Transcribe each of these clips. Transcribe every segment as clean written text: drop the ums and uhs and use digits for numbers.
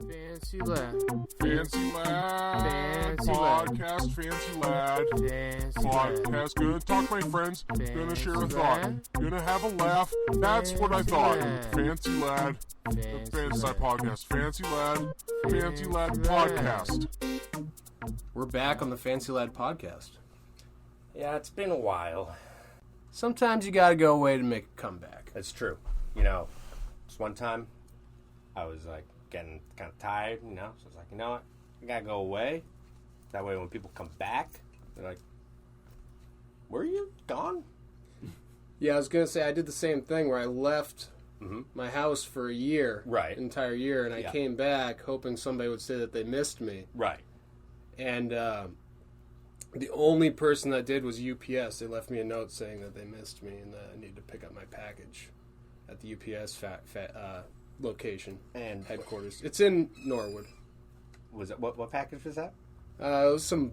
Fancy lad. Fancy lad. Fancy Podcast, lad. fancy lad. Fancy Podcast, lad. gonna talk to my friends. Gonna share a Fancy thought. lad. Gonna have a laugh. That's what I Fancy thought. lad. Fancy lad. Fancy Fancy lad. podcast. Fancy lad. Fancy lad Fancy lad. podcast. We're back on the Fancy Lad podcast. Yeah, it's been a while. Sometimes you gotta go away to make a comeback. It's true. You know, just one time, I was like getting kind of tired, you know, so I was like, you know what, I gotta go away. That way when people come back, they're like, were you gone? Yeah, I was gonna say I did the same thing where I left my house for a year, Right. an entire year, and I Yeah. came back hoping somebody would say that they missed me. Right. And the only person that did was UPS. They left me a note saying that they missed me and that I needed to pick up my package at the UPS location And headquarters. It's in Norwood. was it what package was that? It was some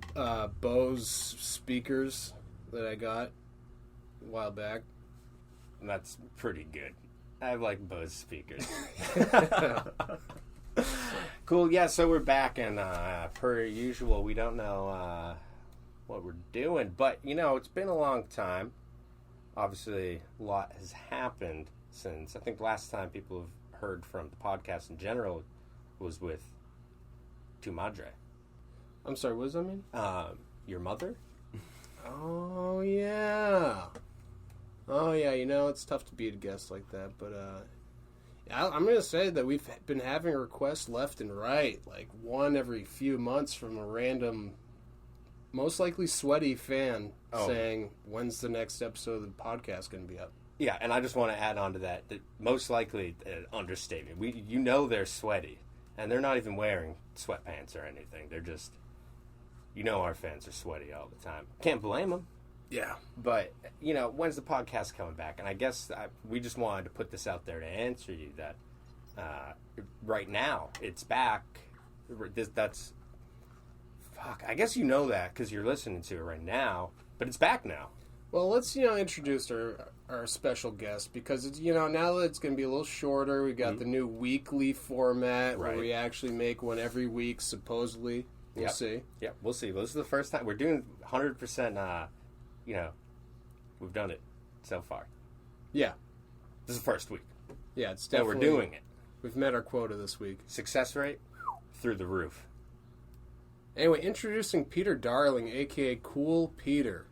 Bose speakers that I got a while back. That's pretty good. I like Bose speakers. Cool. Yeah, so we're back, and per usual, we don't know what we're doing, but you know, it's been a long time. Obviously, a lot has happened since. I think last time people have heard from the podcast in general was with Tu Madre, I'm sorry, what does that mean? your mother. Oh, yeah. Oh, yeah, you know, it's tough to beat a guest like that, but I'm going to say that we've been having requests left and right, like one every few months from a random, most likely sweaty fan saying, when's the next episode of the podcast going to be up? Yeah, and I just want to add on to that most likely an understatement. You know they're sweaty, and they're not even wearing sweatpants or anything. They're just, you know, our fans are sweaty all the time. Can't blame them. Yeah. But, you know, when's the podcast coming back? And I guess we just wanted to put this out there to answer you that right now it's back. That's, fuck, I guess you know that because you're listening to it right now, but it's back now. Well, let's, introduce our special guest because, it's, now that it's going to be a little shorter, we got the new weekly format where Right. we actually make one every week, supposedly. We'll Yep. see. Yeah, we'll see. This is the first time. We're doing 100%, we've done it so far. Yeah. This is the first week Yeah, it's that definitely... we're doing it. We've met our quota this week. Success rate through the roof. Anyway, introducing Peter Darling, a.k.a. Cool Peter.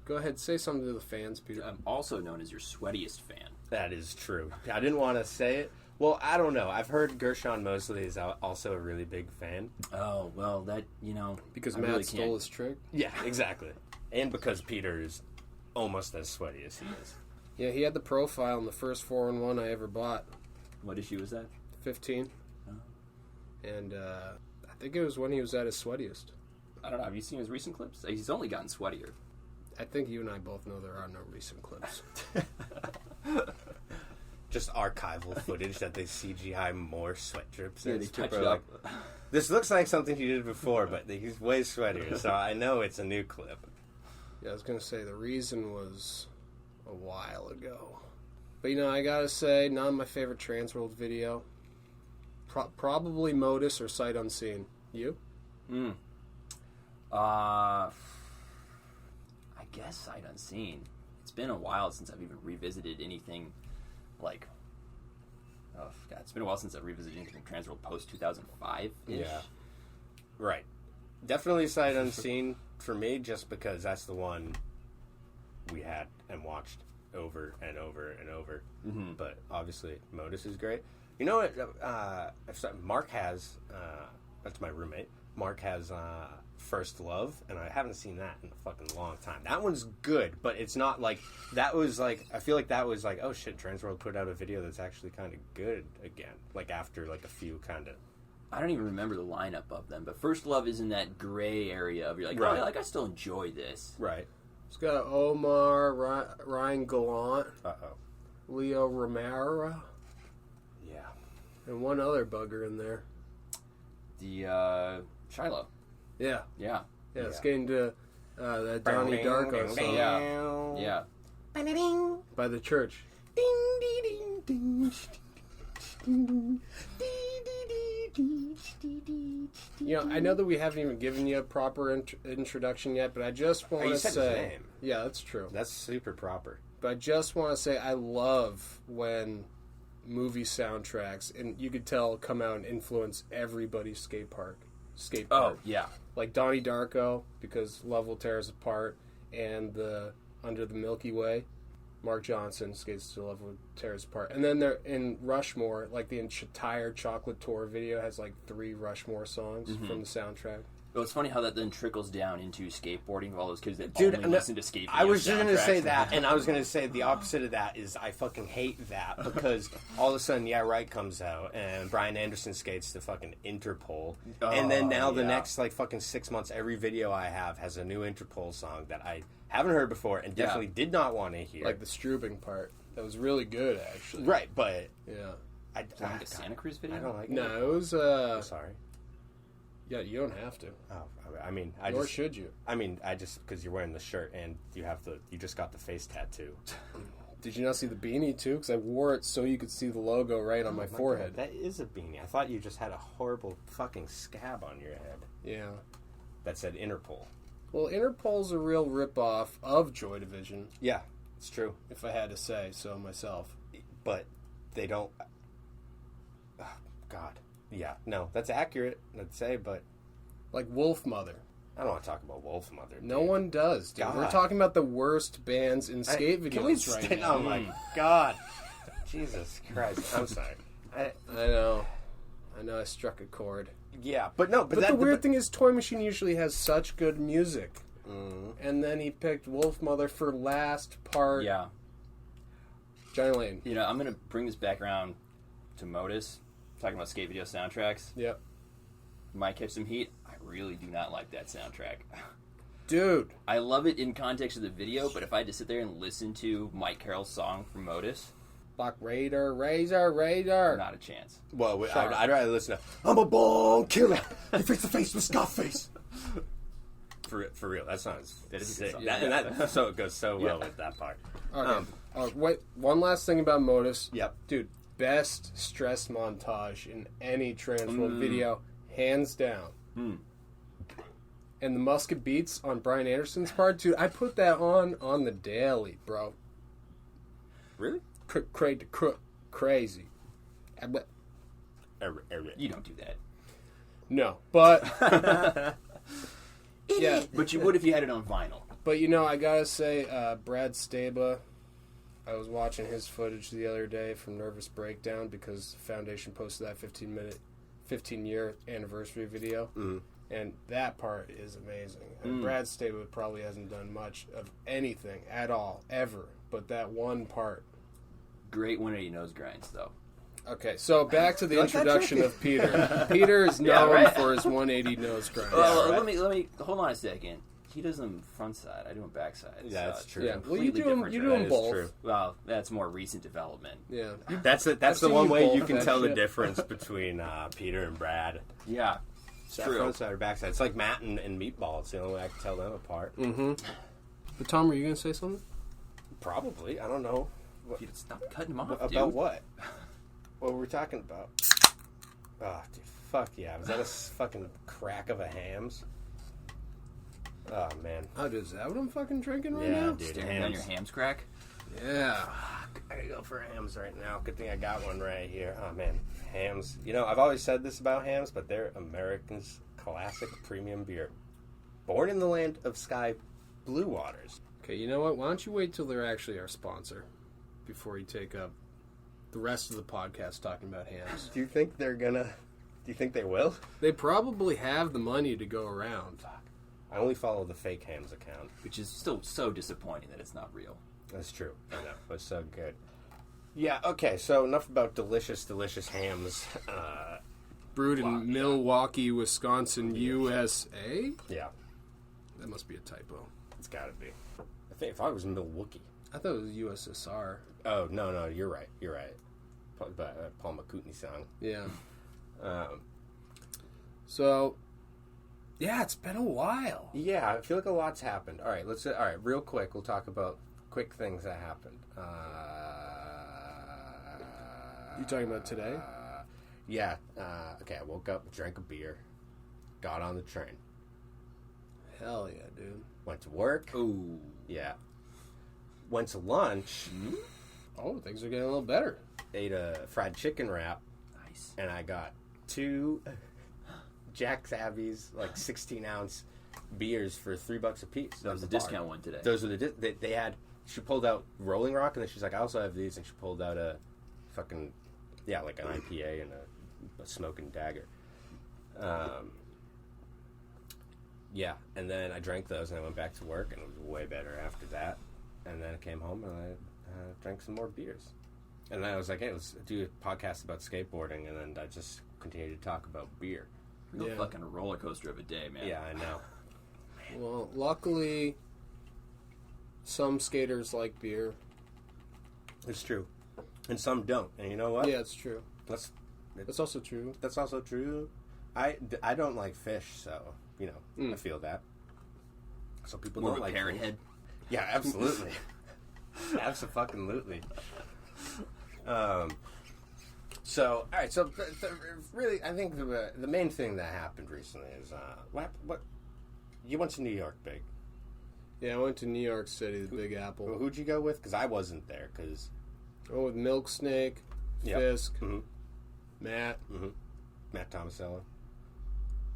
Go ahead, say something to the fans, Peter. I'm also known as your sweatiest fan. That is true. I didn't want to say it. Well, I don't know. I've heard Gershon Mosley is also a really big fan. Oh, well, that, Because I Matt really stole can't- his trick. Yeah, exactly. And because Peter is almost as sweaty as he is. Yeah, he had the profile in the first 4-in-1 I ever bought. What issue was that? 15. Oh. And I think it was when he was at his sweatiest. I don't know. Have you seen his recent clips? He's only gotten sweatier. I think you and I both know there are no recent clips. Just archival footage that they CGI more sweat drips. Yeah, in. they People touch are it like, up. this looks like something he did before, but he's way sweatier, so I know it's a new clip. Yeah, I was going to say, the reason was a while ago. But, I got to say, not my favorite Transworld video. Probably Modus or Sight Unseen. You? I guess Sight Unseen. It's been a while since I've even revisited anything like... Oh, God. It's been a while since I've revisited anything from Transworld post-2005-ish. Yeah. Right. Definitely Sight Unseen for me, just because that's the one we had and watched over and over and over. Mm-hmm. But obviously, Modus is great. You know what? Mark has, that's my roommate, Mark has First Love, and I haven't seen that in a fucking long time. That one's good, but it's not like, that was like, I feel like that was like, oh shit, Transworld put out a video that's actually kind of good again. Like after like a few kind of... I don't even remember the lineup of them, but First Love is in that gray area of you're like, Right. oh, like I still enjoy this. Right. It's got Omar, Ryan Gallant, Uh-oh. Leo Romero, Yeah. and one other bugger in there. The Shiloh. Yeah. Yeah. Yeah, it's getting to that Donnie Darko song Yeah. by The Church. You know, I know that we haven't even given you a proper introduction yet, but I just want you to said his say, name. yeah, that's true. That's super proper. But I just want to say I love when movie soundtracks, and you could tell, come out and influence everybody's skate park. Oh, yeah. Like Donnie Darko, because Love Will Tear Us Apart, and the Under the Milky Way. Mark Johnson skates to Love Will Tear Us Apart. And then they're in Rushmore, like the entire Chocolate Tour video has like 3 Rushmore songs from the soundtrack. Well, it's funny how that then trickles down into skateboarding of all those kids that Dude, only listen to skate I was just going to soundtracks. say that, and I was going to say the opposite of that is I fucking hate that because all of a sudden, Yeah Right comes out, and Brian Anderson skates to fucking Interpol, and then now the next, like, fucking 6 months, every video I have has a new Interpol song that I haven't heard before and definitely did not want to hear. Like the Strubing part. That was really good, actually. Right, but... Yeah. Is that like a Santa Cruz video? I don't like it. No, it was, I'm sorry. yeah, you don't have to. Oh, I mean, Nor should you. I mean, I just because you're wearing the shirt and you just got the face tattoo. Did you not see the beanie, too? Because I wore it so you could see the logo right on my forehead. God, that is a beanie. I thought you just had a horrible fucking scab on your head Yeah. that said Interpol. Well, Interpol's a real ripoff of Joy Division, Yeah, it's true, if I had to say so myself. but they don't. Oh, God, yeah, no, that's accurate. I'd say, but Like Wolf Mother. I don't want to talk about Wolf Mother. No dude. one does, dude. God. We're talking about the worst bands in skate videos Can we right Oh now. my God, Jesus Christ! I'm sorry. I know. I know I struck a chord. Yeah, but no, But the weird thing is Toy Machine usually has such good music. And then he picked Wolf Mother for last part. Yeah. Johnny Lane. You know, I'm going to bring this back around to Modus, talking about skate video soundtracks. Yep. Might catch some heat. I really do not like that soundtrack. Dude. I love it in context of the video, but if I had to sit there and listen to Mike Carroll's song from Modus, Black Raider, Razor. not a chance. Well, I'd rather listen to "I'm a Born Killer." You face to face with Scarface. For real, that sounds That is a sick. good song. That so it goes so well with that part. Okay. Wait, one last thing about Modus. Yep. Dude, best stress montage in any Transworld video, hands down. And the Musket Beats on Brian Anderson's part, dude, I put that on the daily, bro. Really? Crazy. You don't do that. No, but... yeah, But you would if you had it on vinyl. but you know, I gotta say, Brad Staba, I was watching his footage the other day from Nervous Breakdown because Foundation posted that 15-year anniversary video. And that part is amazing. And Brad Staba probably hasn't done much of anything at all, ever, but that one part. Great 180 nose grinds, though. Okay, so back to the Like that introduction tricky? of Peter. Peter is known right. for his 180 nose grind. Well, right? let me hold on a second. He does them front side. I do them back side. Yeah, that's it's true. Yeah, well, you completely do them. different You do drive. them That is both. true. Well, that's more recent development. Yeah, That's the seen one you way both you can that tell the shit. difference between Peter and Brad. Yeah, it's That true. front side or back side. It's like Matt and Meatball. It's the only way I can tell them apart. But Tom, were you gonna say something? Probably. I don't know. Dude, stop cutting them off, About dude. what? What were we talking about? Oh, dude, fuck yeah. Was that a fucking crack of a hams? Oh, man. Oh, dude, is that what I'm fucking drinking right Yeah, now? dude. Staring down your hams crack. Yeah. I gotta go for hams right now. Good thing I got one right here. Oh, man. Hams. You know, I've always said this about hams, but they're America's classic premium beer. Born in the land of sky blue waters. Okay, you know what? Why don't you wait till they're actually our sponsor before you take up the rest of the podcast talking about hams? Do you think they're gonna... Do you think they will? They probably have the money to go around. I only follow the fake hams account. Which is still so disappointing that it's not real. That's true. I know. It's so good. Yeah, okay, so enough about delicious, delicious hams. Brewed in Milwaukee, Wisconsin, USA? Yeah, That must be a typo. it's gotta be. I thought it was Milwaukee. I thought it was USSR. Oh, no, you're right. Paul McCartney song. Yeah. Um, So, yeah, it's been a while. yeah, I feel like a lot's happened. All right, real quick, we'll talk about quick things that happened. You talking about today? Yeah, okay, I woke up, drank a beer. got on the train. Hell yeah, dude. Went to work. Ooh. Yeah. Went to lunch. Oh, things are getting a little better. Ate a fried chicken wrap. Nice. And I got 2 Jack Savvy's, like 16-ounce beers for $3 a piece. That was a discount one today. Those were they had. She pulled out Rolling Rock, and then she's like, I also have these, and she pulled out a fucking, like an IPA and a smoking dagger. Yeah, and then I drank those, and I went back to work, and it was way better after that. And then I came home, and I drank some more beers. And then I was like, hey, let's do a podcast about skateboarding, and then I just continued to talk about beer. Real Yeah. fucking roller coaster of a day, man. Yeah, I know. Well, luckily, some skaters like beer. It's true. And some don't. And you know what? Yeah, it's true. That's also true. That's also true. I don't like fish, so, I feel that. So people More don't of a like parrot fish. head. Yeah, absolutely. Absolutely. So, all right. So, really, I think the main thing that happened recently is what you went to New York, Big. Yeah, I went to New York City, the Big Apple. Well, who'd you go with? Because I wasn't there. Because with Milk Snake, Yep. Fisk, Mhm. Matt. Matt Tomasello.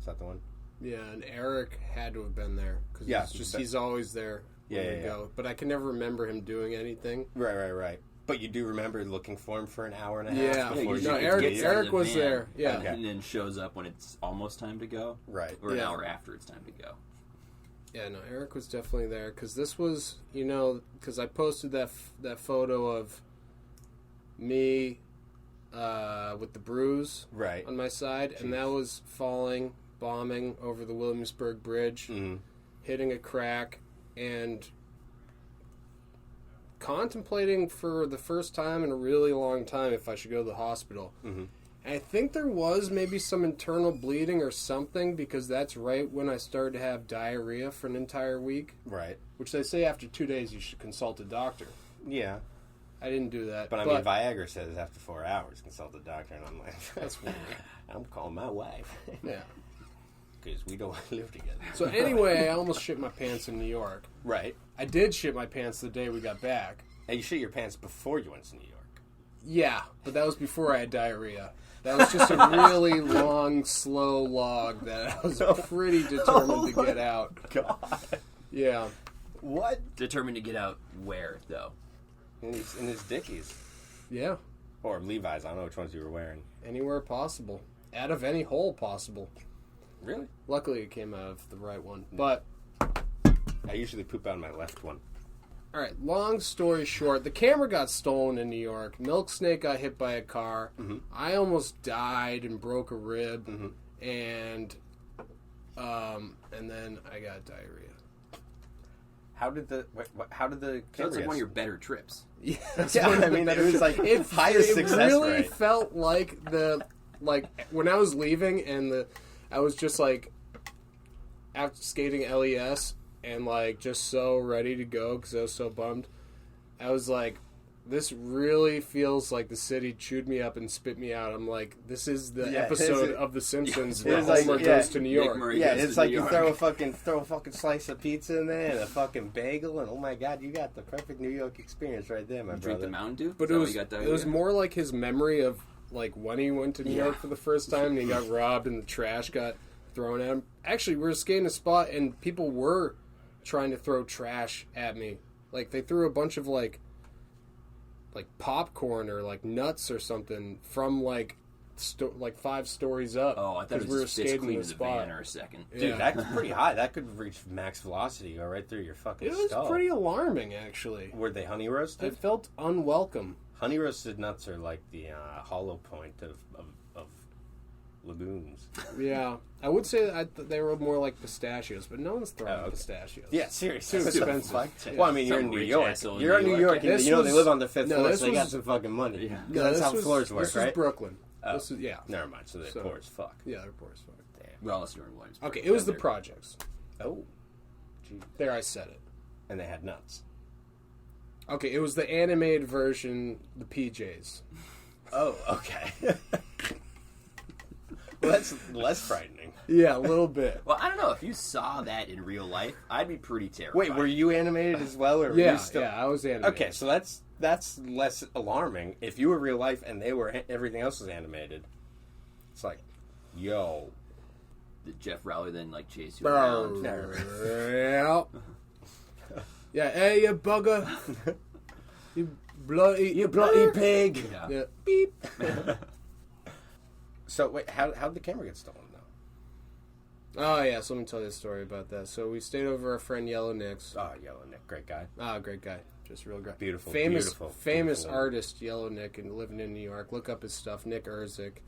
Is that the one? Yeah, and Eric had to have been there because Yeah, he's always there when we go. But I can never remember him doing anything. Right. But you do remember looking for him for an hour and a half Yeah. before No, you Eric- could get Eric was there, yeah. Okay. And then shows up when it's almost time to go. Right. Or an Yeah. hour after it's time to go. Yeah, no, Eric was definitely there because this was, because I posted that photo of me with the bruise Right. on my side, and that was bombing over the Williamsburg Bridge, hitting a crack, and contemplating for the first time in a really long time if I should go to the hospital. And I think there was maybe some internal bleeding or something because that's right when I started to have diarrhea for an entire week, Right. which they say after 2 days you should consult a doctor. Yeah. I didn't do that. But I mean, Viagra says after 4 hours, consult the doctor, and I'm like, That's weird. I'm calling my wife. Yeah. Because we don't want to live together. So anyway, I almost shit my pants in New York. Right. I did shit my pants the day we got back. And you shit your pants before you went to New York. Yeah, but that was before I had diarrhea. That was just a really long, slow log that I was pretty determined to get out. God. Yeah. What? Determined to get out where, though? In his Dickies. Yeah. Or Levi's. I don't know which ones you were wearing. Anywhere possible. Out of any hole possible. Really? Luckily, it came out of the right one. But, I usually poop out my left one. all right, long story short, the camera got stolen in New York. Milk Snake got hit by a car. I almost died and broke a rib. And then I got diarrhea. How did the camera Sounds like get one of your better trips. Yeah, I mean, it was like highest success really rate. felt like when I was leaving and I was just like after skating LES and like just so ready to go because I was so bummed. I was like, this really feels like the city chewed me up and spit me out. I'm like, this is the episode of The Simpsons where It's like- Homer yeah, goes to New York. Murray Yeah, goes it's to like New you York. throw a fucking slice of pizza in there and a fucking bagel, and oh my god, you got the perfect New York experience right there, my You drink brother. the Mountain Dew? But Is it that why was you got it was diarrhea? more like his memory of like when he went to New York for the first time and he got robbed and the trash got thrown at him. Actually, we were skating a spot and people were trying to throw trash at me. Like they threw a bunch of like popcorn or like nuts or something from like 5 stories up. Oh, I thought it was we were just fist skating clean the as a spot. van or a second. Yeah. Dude, that's pretty high. That could reach max velocity, go right through your fucking It was skull. pretty alarming, actually. Were they honey roasted? It felt unwelcome. Honey roasted nuts are like the hollow point of lagoons. Yeah, I would say that they were more like pistachios, but no one's throwing okay. pistachios. Yeah, seriously. Too What the expensive. fuck? Yeah. Well, I mean, you're in Some New rich York. asshole in You're in New New York. York, and This you know they was- live on the 5th no, floor, this so they got was- some fucking money. Yeah. No, That's this how was, floors work, This was right? Brooklyn. Oh. This is, yeah. Never mind. So they're So- poor as fuck. Yeah, they're poor as fuck. Damn. Well, unless you're in Williamsburg. Okay, it was the They're- projects. Oh. Jeez. There, I said it. And they had nuts. Okay, it was the animated version, the PJs. Oh, okay. Well, that's less frightening. Yeah, a little bit. Well, I don't know. If you saw that in real life, I'd be pretty terrified. Wait, were you animated as well, or were Yeah, you still? yeah, I was animated. Okay, so that's less alarming. If you were real life and they were everything else was animated, it's like, yo, Did Jeff Rowley then like chase you around? Yeah. Yeah, hey, you bugger. You bloody pig. Yeah. Yeah. Beep. So wait, how'd the camera get stolen though? Oh, yeah, so let me tell you a story about that. So we stayed over our friend Yellow Nick's. Oh, Yellow Nick, great guy. Ah, great guy. Just real great. Beautiful, Famous beautiful. artist, Yellow Nick, and living in New York. Look up his stuff, Nick Erzik.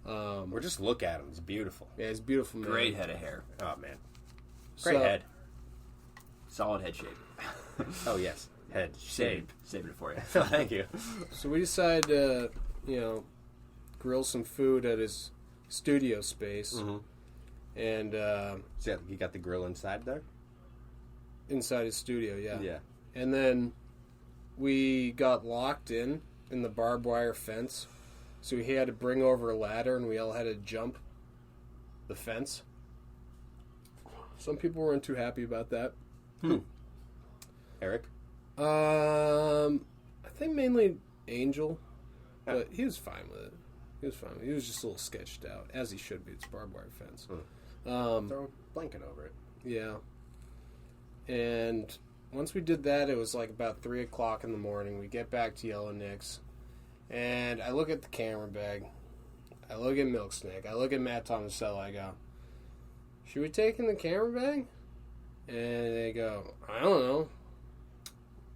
Or just look at him; it's beautiful. Yeah, he's a beautiful man. Great head of hair. Oh man, great So- head. Solid head shape. Oh yes, head shape. Saving it for you. Thank you. So we decided to, grill some food at his studio space. Mm-hmm. And So you got the grill inside there? inside his studio, yeah. Yeah. And then we got locked in the barbed wire fence. So he had to bring over a ladder and we all had to jump the fence. Some people weren't too happy about that. Eric? I think mainly Angel, but he was fine with it. He was just a little sketched out, as he should be. It's barbed wire fence. Throw a blanket over it. Yeah. And once we did that, it was like about 3 o'clock in the morning. We get back to Yellow Nick's, and I look at the camera bag. I look at Milk Snake. I look at Matt Tomasello. I go, should we take in the camera bag? And they go, I don't know.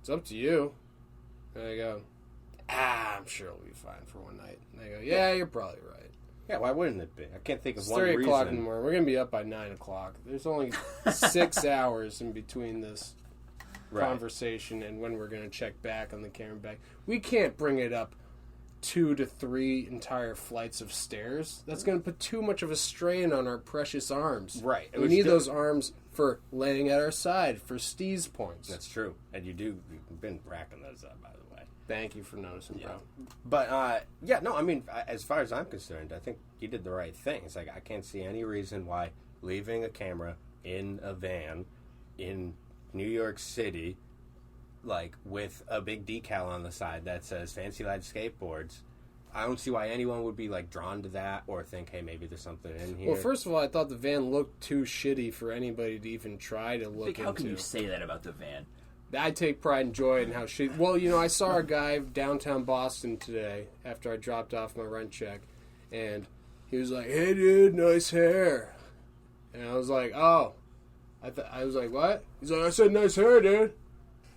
It's up to you. And I go, I'm sure it'll be fine for one night. And they go, yeah, you're probably right. Yeah, why wouldn't it be? I can't think of It's one 3 reason. o'clock in the morning. We're going to be up by 9 o'clock. There's only 6 hours in between this conversation and when we're going to check back on the camera bag. We can't bring it up 2 to 3 entire flights of stairs. That's going to put too much of a strain on our precious arms. Right. It We was need still- those arms for laying at our side, for Steve's points. That's true. And you've been racking those up, by the way. Thank you for noticing, bro. But, I mean, as far as I'm concerned, I think you did the right thing. It's like, I can't see any reason why leaving a camera in a van in New York City, like, with a big decal on the side that says Fancy Lad Skateboards, I don't see why anyone would be, like, drawn to that or think, hey, maybe there's something in here. Well, first of all, I thought the van looked too shitty for anybody to even try to look Like, how can into. you say that about the van? I take pride and joy in how she. Well, I saw a guy downtown Boston today after I dropped off my rent check, and he was like, "Hey, dude, nice hair," and I was like, "Oh," I was like, "What?" He's like, "I said nice hair, dude."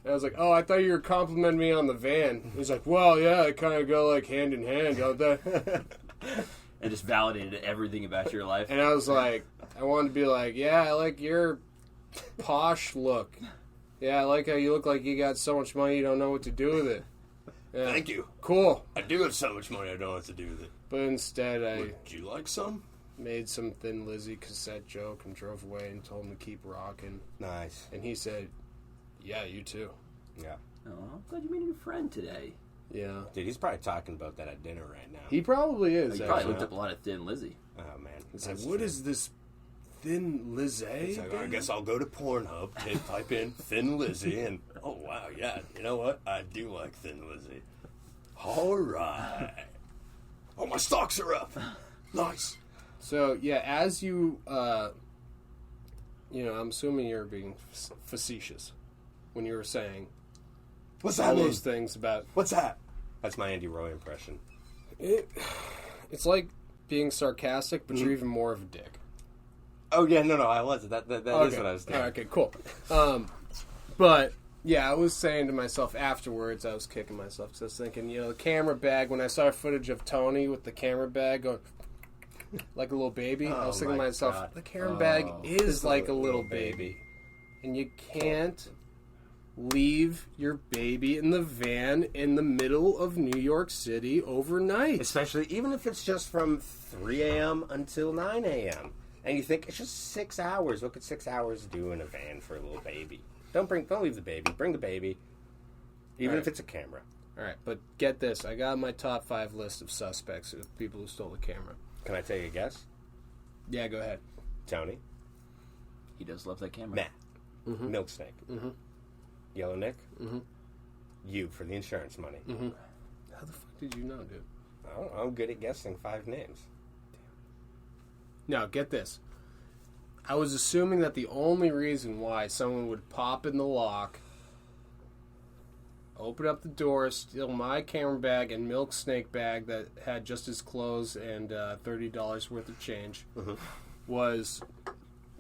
And I was like, "Oh, I thought you were complimenting me on the van." He's like, "Well, yeah, they kind of go like hand in hand, don't they?" And just validated everything about your life. And I was like, I wanted to be like, "Yeah, I like your posh look. Yeah, I like how you look like you got so much money you don't know what to do with it." Yeah. Thank you. Cool. I do have so much money I don't know what to do with it. But instead, I Would you like some? made some Thin Lizzy cassette joke and drove away and told him to keep rocking. Nice. And he said, "Yeah, you too." Yeah. Oh, I'm glad you made a new friend today. Yeah. Dude, he's probably talking about that at dinner right now. He probably You is. probably actually. looked up a lot of Thin Lizzy. Oh, man. He's like, "What is this Thin Lizzy?" It's like, I guess I'll go to Pornhub, type in Thin Lizzy, and oh, wow, yeah, you know what? I do like Thin Lizzy. All right. Oh, my stocks are up. Nice. So, yeah, as you, I'm assuming you're being facetious when you were saying What's all that those things about... What's that? That's my Andy Roy impression. It's like being sarcastic, but you're even more of a dick. Oh, yeah, no, I wasn't. That is Okay. what I was doing. All right, okay, cool. But yeah, I was saying to myself afterwards, I was kicking myself because I was thinking, the camera bag. When I saw footage of Tony with the camera bag going like a little baby, I was Oh, thinking to my myself, God. the camera bag is like a little baby. baby, and you can't leave your baby in the van in the middle of New York City overnight. Especially, even if it's just from 3 a.m. until 9 a.m. And you think, it's just 6 hours. What could 6 hours do in a van for a little baby? Don't leave the baby. Bring the baby. Even Right. if it's a camera. All right, but get this. I got my top 5 list of suspects of people who stole the camera. Can I take a guess? Yeah, go ahead. Tony. He does love that camera. Matt. Mm-hmm. Milk Snake. Mm-hmm. Yellow Nick. Mm-hmm. You for the insurance money. Mm-hmm. How the fuck did you know, dude? I don't know. I'm good at guessing 5 names. Now, get this. I was assuming that the only reason why someone would pop in the lock, open up the door, steal my camera bag and Milk Snake bag that had just his clothes and $30 worth of change was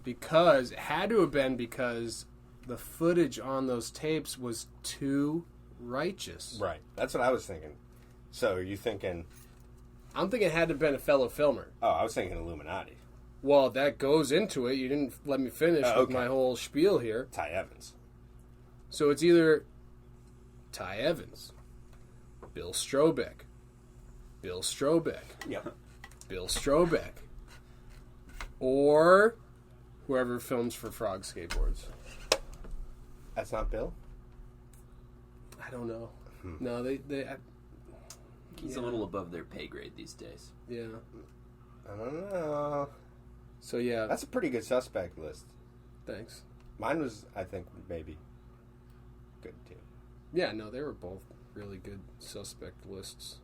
because, it had to have been because the footage on those tapes was too righteous. Right. That's what I was thinking. So are you thinking... I'm thinking it had to have been a fellow filmer. Oh, I was thinking Illuminati. Well, that goes into it. You didn't let me finish with okay. my whole spiel here. Ty Evans. So it's either Ty Evans, Bill Strobeck, Bill Strobeck, Yep. Bill Strobeck, or whoever films for Frog Skateboards. That's not Bill? I don't know. No, they He's a little above their pay grade these days. yeah. I don't know. So yeah, That's a pretty good suspect list. thanks. Mine was, I think, maybe good too. Yeah, no, they were both really good suspect lists.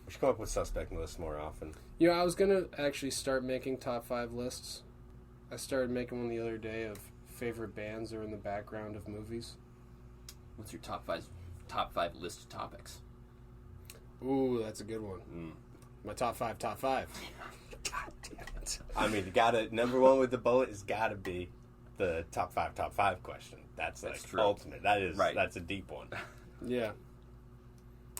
We should come up with suspect lists more often. You know, I was gonna actually start making top 5 lists. I started making one the other day of favorite bands that are in the background of movies. What's your top five list topics? Ooh, that's a good one. My top 5. God damn it. I mean, you gotta, number one with the bullet has gotta be the top five question. That's like true. ultimate. That is, Right. That's a deep one. Yeah.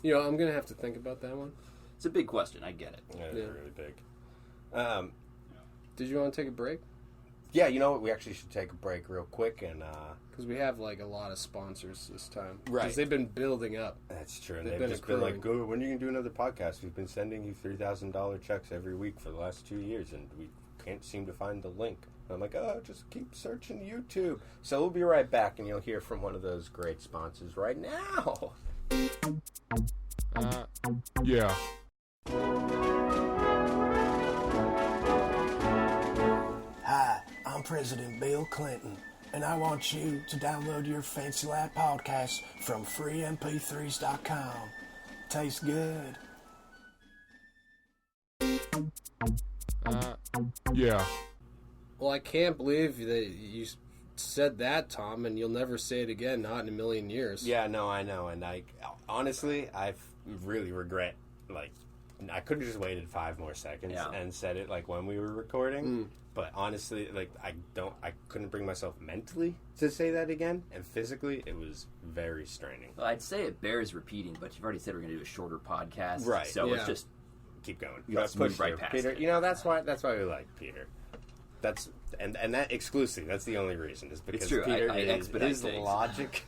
You know, I'm gonna have to think about that one. It's a big question. I get it. Yeah, it's Yeah. really big. Did you want to take a break? Yeah, you know what? We actually should take a break real quick and, Because we have like a lot of sponsors this time. Right. Because they've been building up. that's true. And They've they've been just been like, accruing. "Go, when are you going to do another podcast? We've been sending you $3,000 checks every week for the last 2 years, and we can't seem to find the link." And I'm like, "Oh, just keep searching YouTube." So we'll be right back, and you'll hear from one of those great sponsors right now. Yeah. Hi, I'm President Bill Clinton, and I want you to download your Fancy Lab podcast from freemp3s.com. Tastes good. Yeah. Well, I can't believe that you said that, Tom, and you'll never say it again, not in a million years. Yeah, no, I know, and I honestly, I really regret, like, I could have just waited 5 more seconds Yeah. and said it like when we were recording. But honestly, like, I couldn't bring myself mentally to say that again, and physically, it was very straining. Well, I'd say it bears repeating, but you've already said we're going to do a shorter podcast, Right. So Yeah. let's just Keep going. Let's move Push right through. past Peter. it. You know, that's why we like Peter. That's and that exclusively. That's the only reason is because true. Peter I is expedite his things. logic.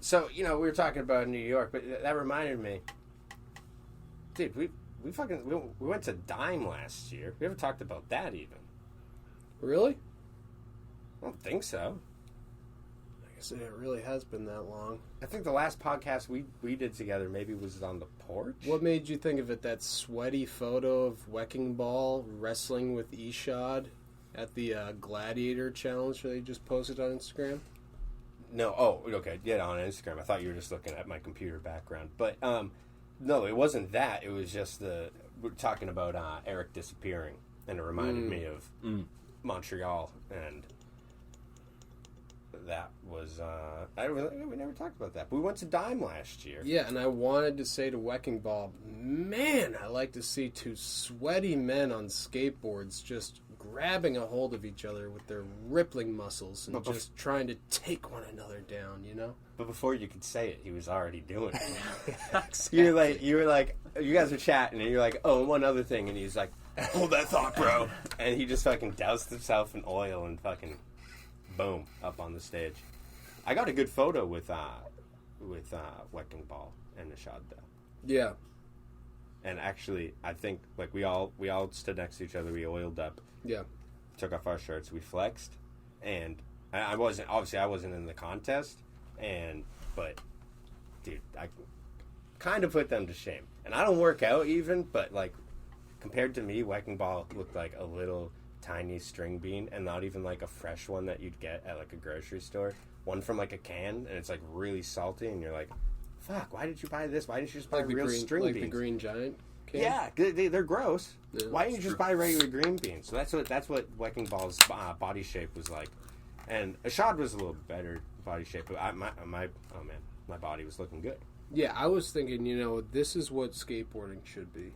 So you know we were talking about New York, but that reminded me, dude. We went to Dime last year. We haven't talked about that even. Really? I don't think so. I guess it really has been that long. I think the last podcast we did together maybe was on the porch. What made you think of it, that sweaty photo of Wrecking Ball wrestling with Eshad at the Gladiator Challenge that they just posted on Instagram? No, oh, okay, yeah, on Instagram. I thought you were just looking at my computer background. But, no, it wasn't that. It was just we're talking about Eric disappearing, and it reminded me of Montreal, and that was, we never talked about that. But we went to Dime last year. Yeah, and I wanted to say to Wrecking Ball, man, I like to see 2 sweaty men on skateboards just grabbing a hold of each other with their rippling muscles and just trying to take one another down, you know? But before you could say it, he was already doing it. You were like, you guys were chatting, and you're like, oh, one other thing, and he's like, hold that thought, bro. And he just fucking doused himself in oil and fucking boom, up on the stage. I got a good photo with Wrecking Ball and Nishad though. Yeah. And actually, I think like we all stood next to each other. We oiled up. Yeah. Took off our shirts. We flexed, and I wasn't in the contest, but dude, I kind of put them to shame. And I don't work out even, but like compared to me, Wrecking Ball looked like a little tiny string bean, and not even like a fresh one that you'd get at like a grocery store. One from like a can, and it's like really salty, and you're like, fuck, why did you buy this? Why didn't you just buy Like the real green, string like beans? the Green Giant. Can? Yeah, they're gross. Yeah, Why didn't you that's just true. buy regular green beans? So that's what Wrecking Ball's body shape was like, and Ashad was a little better body shape. But my body was looking good. Yeah, I was thinking, this is what skateboarding should be.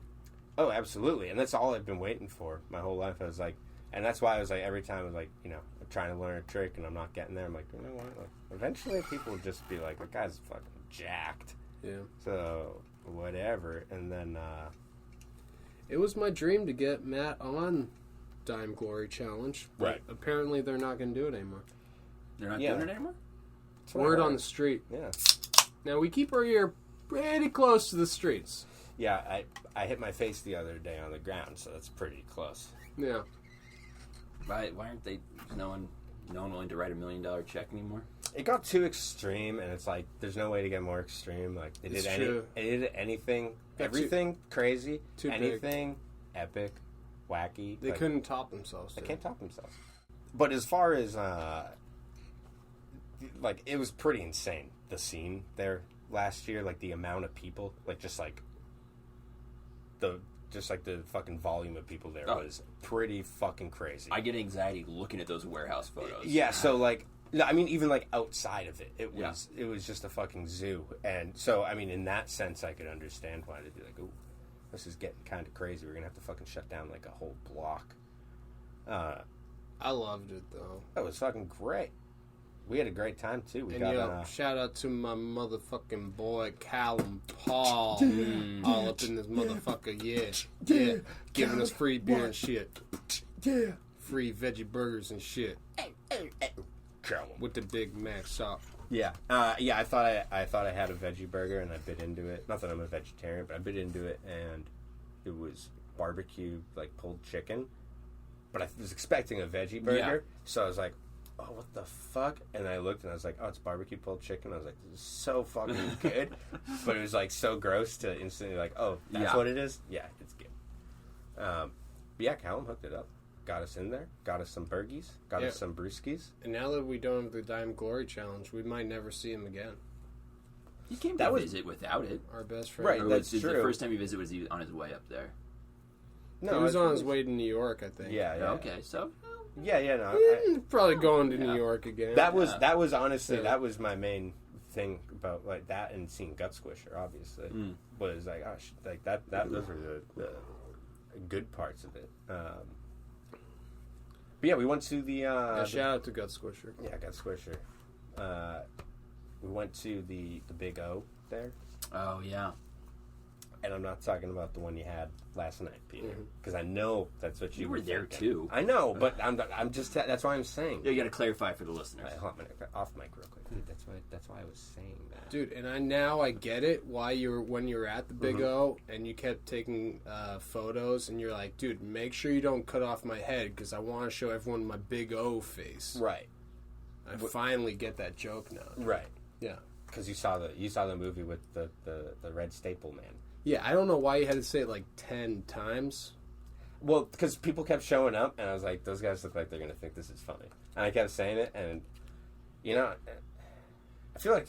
Oh, absolutely, and that's all I've been waiting for my whole life. I was like, and that's why I was like, every time I was like, I'm trying to learn a trick and I'm not getting there. I'm like, you know what? Like, eventually, people will just be like, that guy's fucking jacked. Yeah. So whatever, and then. It was my dream to get Matt on Dime Glory Challenge. But Right. apparently they're not going to do it anymore. They're not Yeah. doing it anymore? That's what I Word heard. on the street. Yeah. Now, we keep our ear pretty close to the streets. Yeah, I hit my face the other day on the ground, so that's pretty close. Yeah. Why aren't they? No one willing to write $1 million check anymore? It got too extreme, and it's like there's no way to get more extreme. Like they It's did true. anything, Got everything crazy, too big. anything epic, wacky. They but couldn't top themselves. They too. can't top themselves. But as far as like it was pretty insane. The scene there last year, like the amount of people, like just like the fucking volume of people there was pretty fucking crazy. I get anxiety looking at those warehouse photos. Yeah, so like, no, I mean, even like outside of it, it was just a fucking zoo, and so I mean, in that sense, I could understand why they'd be like, "Ooh, this is getting kind of crazy. We're gonna have to fucking shut down like a whole block." I loved it, though. That was fucking great. We had a great time too. We And got shout out to my motherfucking boy Callum Paul, all up in this motherfucker, yeah, giving us free beer and shit, free veggie burgers and shit with the Big Mac sauce. yeah. I thought I had a veggie burger, and I bit into it. Not that I'm a vegetarian, but I bit into it, and it was barbecue like pulled chicken. But I was expecting a veggie burger, so I was like, oh, what the fuck? And I looked and I was like, oh, it's barbecue pulled chicken. I was like, this is so fucking good. But it was like so gross to instantly like, oh, that's what it is? Yeah, it's good. But yeah, Callum hooked it up. Got us in there. Got us some burgies. Got us some brewskis. And now that we don't have the Dime Glory Challenge, we might never see him again. He came That to was- visit without it. Our best friend. Right, Or that's was true. The first time he visited was he on his way up there? No, He was it on his way to New York, I think. Yeah, yeah. Okay, so Yeah, no. Probably going to New York again. That was honestly, Yeah. that was my main thing about like that, and seeing Gut Squisher, obviously, was like, oh, like that those were the good parts of it. But yeah, we went to the shout out to Gut Squisher. yeah, Gut Squisher. We went to the Big O there, oh yeah, and I'm not talking about the one you had last night, Peter, because I know that's what you were there thinking. too. I know, but I'm just that's why I'm saying. Yeah, you got to clarify for the listeners. Hold on a minute, off mic real quick. Dude, that's why I was saying that. Dude, and I get it why when you were at the Big O and you kept taking photos and you're like, dude, make sure you don't cut off my head because I want to show everyone my Big O face. Right. I finally get that joke now. Right. Yeah. Because you saw the movie with the red staple man. Yeah, I don't know why you had to say it like 10 times. Well, because people kept showing up, and I was like, those guys look like they're gonna think this is funny, and I kept saying it, and I feel like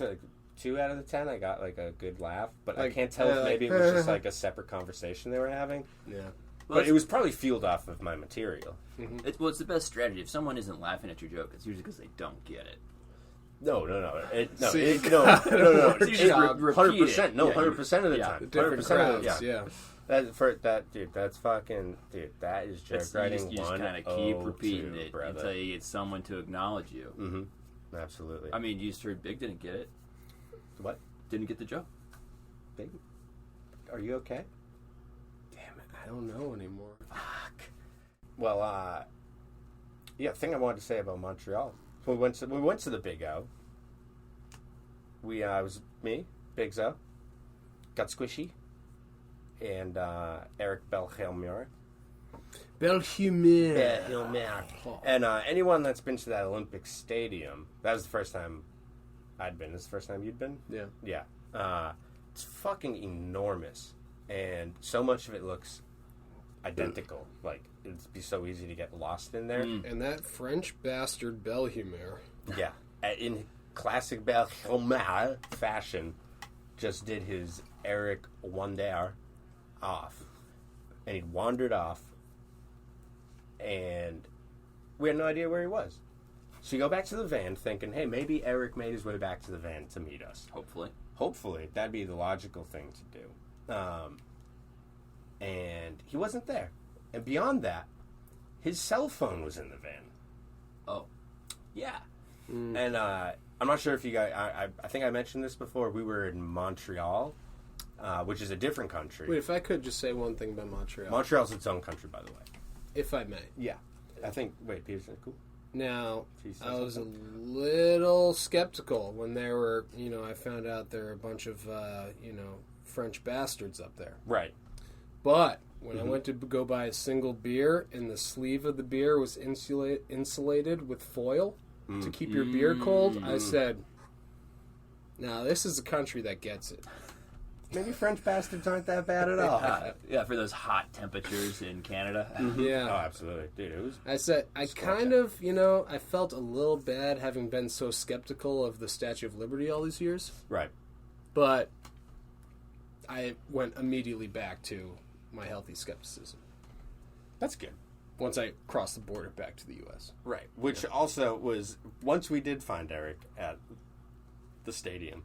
2 out of the 10 I got like a good laugh, but I can't tell if maybe it was just like a separate conversation they were having. Yeah. Well, But it was probably fueled off of my material. it's the best strategy. If someone isn't laughing at your joke, it's usually because they don't get it. No. See, It's usually repeat 100%. it. No, Yeah, 100% of the yeah. time. Different 100% of the crowds, time. yeah. That's fucking, dude. That is joke You writing just kind of 102, keep repeating it brother. until you get someone to acknowledge you. Mm-hmm. Absolutely. I mean, you just heard Big didn't get it. What? Didn't get the joke. Big? Are you okay? Damn it, I don't know anymore. Fuck. Well, yeah. Thing I wanted to say about Montreal. We went to the Big O. It was me, Big O, Got Squishy, and Eric Belhelmier. Belhumeur. And anyone that's been to that Olympic Stadium, that was the first time I'd been. This is the first time you'd been? Yeah. Yeah. It's fucking enormous. And so much of it looks identical. Like, it'd be so easy to get lost in there. And that French bastard Belhumeur. Yeah. In classic Belgiumeur fashion, just did his Eric Wander off. And he'd wandered off. And we had no idea where he was. So you go back to the van thinking, hey, maybe Eric made his way back to the van to meet us. Hopefully. That'd be the logical thing to do. And he wasn't there. And beyond that, his cell phone was in the van. Oh. Yeah. And I'm not sure if you guys... I think I mentioned this before. We were in Montreal, which is a different country. Wait, if I could just say one thing about Montreal. Montreal's its own country, by the way. If I may. Yeah. I think... Wait, Peterson, cool? Now, Jeez, I was something. a little skeptical when there were, I found out there were a bunch of, French bastards up there. Right. But when I went to go buy a single beer and the sleeve of the beer was insulated with foil to keep your beer cold, I said, now this is a country that gets it. Maybe French bastards aren't that bad at all. Yeah, for those hot temperatures in Canada. Yeah. Oh, absolutely. Dude, it was... I said, I kind of, I felt a little bad having been so skeptical of the Statue of Liberty all these years. Right. But I went immediately back to my healthy skepticism That's good. once I crossed the border back to the U.S. Right. Which also was... Once we did find Eric at the stadium,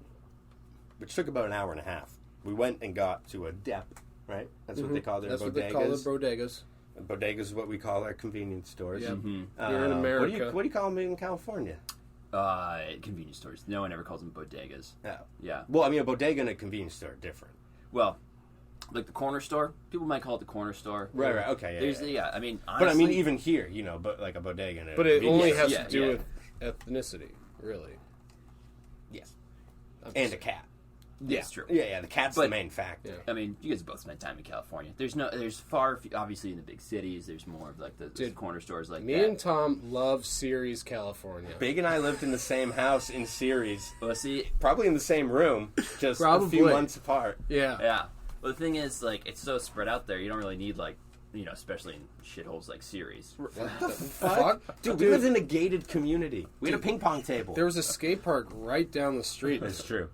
which took about an hour and a half, we went and got to a dep, right? That's what they call their That's bodegas. what they call the bodegas. Bodegas is what we call our convenience stores. Yeah. Here in America. What do you call them in California? Convenience stores. No one ever calls them bodegas. Yeah. Yeah. Well, I mean, a bodega and a convenience store are different. Well, like the corner store. People might call it the corner store. Right, right. Okay, yeah. There's yeah. I mean, honestly, But I mean, even here, but like a bodega and a But it convenience only store. has Yeah, to do yeah. with ethnicity, really. Yes. I'm And just- a cat. it's true. Yeah, the cat's the But- main factor. Yeah. I mean, you guys both spent time in California. There's obviously in the big cities. There's more of like the corner stores like Me that. and Tom love Ceres, California. Big and I lived in the same house in Ceres, Well, see, probably in the same room, just a Probably. few months apart. Yeah. yeah. Well, the thing is, like, it's so spread out there. You don't really need especially in shitholes like Ceres. What the fuck? Dude, we lived in a gated community. We had a ping pong table. There was a skate park right down the street. That's true.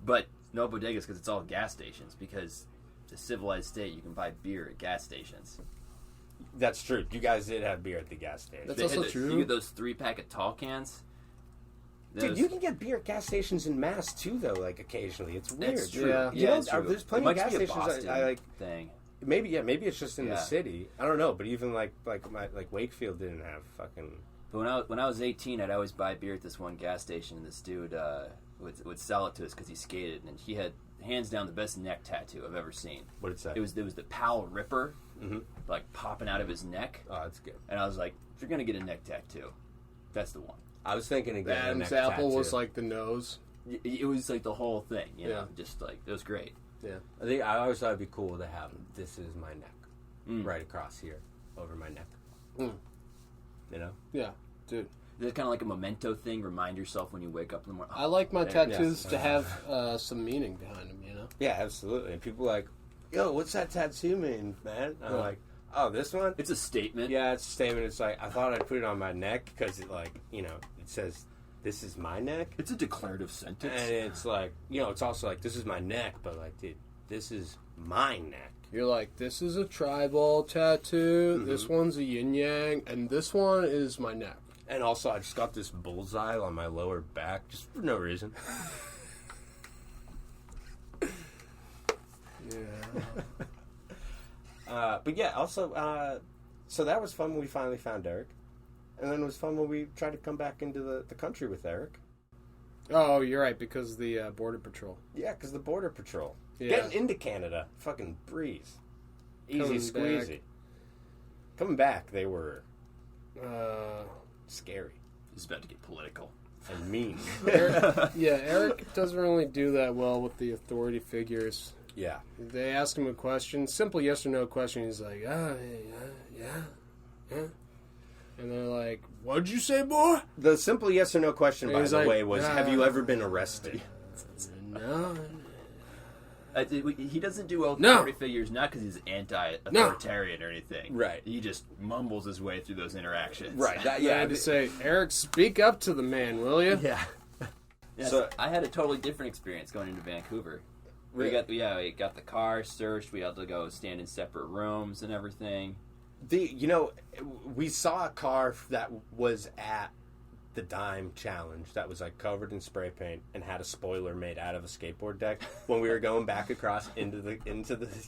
But no bodegas because it's all gas stations. Because the civilized state, you can buy beer at gas stations. That's true. You guys did have beer at the gas station. That's also true. You get those 3-pack of tall cans. Dude, Those- you can get beer at gas stations in Mass too, though. Like occasionally, it's weird. That's true. Yeah. You know, it's true. there's plenty It of might gas just be a stations. Boston I like. thing. Maybe it's just in the Yeah. city. I don't know, but even like Wakefield didn't have fucking. But when I was 18, I'd always buy beer at this one gas station. And this dude would sell it to us because he skated, and he had hands down the best neck tattoo I've ever seen. What did it say? It was the Pal Ripper, like popping out of his neck. Oh, that's good. And I was like, if you're gonna get a neck tattoo, that's the one. I was thinking again. Adam's apple was like the nose. It was like the whole thing, you know, Yeah. just like it was great. Yeah. I always thought it'd be cool to have "This is my neck" right across here, over my neck. Mm. You know. Yeah, dude. It's kind of like a memento thing. Remind yourself when you wake up in the morning. I like my there- tattoos to have some meaning behind them, you know? Yeah, absolutely. And people are like, "Yo, what's that tattoo mean, man?" I'm Yeah. like, "Oh, this one." It's a statement. Yeah, it's a statement. It's like I thought I'd put it on my neck because it it says "This is my neck," It's a declarative sentence. and it's like it's also like this is my neck, but like, dude, this is my neck. You're like, this is a tribal tattoo, this one's a yin yang, and this one is my neck. And also, I just got this bullseye on my lower back just for no reason. Yeah. But yeah, also, so that was fun when we finally found Eric. And then it was fun when we tried to come back into the country with Eric. Oh, you're right, because of the Border Patrol. Yeah, because the Border Patrol. Yeah. Getting into Canada, fucking breeze. Easy Coming squeezy. back. Coming back, they were Uh, scary It's about to get political. and mean. Eric doesn't really do that well with the authority figures. Yeah. They ask him a question, simple yes or no question. He's like, yeah. And they're like, what'd you say, boy? The simple yes or no question, by He's the like, way, was, have you ever been arrested? No. He doesn't do No. authority figures not because he's anti-authoritarian or anything. Right. He just mumbles his way through those interactions. Right. That, I had to say, Eric, speak up to the man, will you? Yeah. Yeah, So- I had a totally different experience going into Vancouver. We got the car searched. We had to go stand in separate rooms and everything. We saw a car that was at the Dime Challenge that was like covered in spray paint and had a spoiler made out of a skateboard deck. When we were going back across into the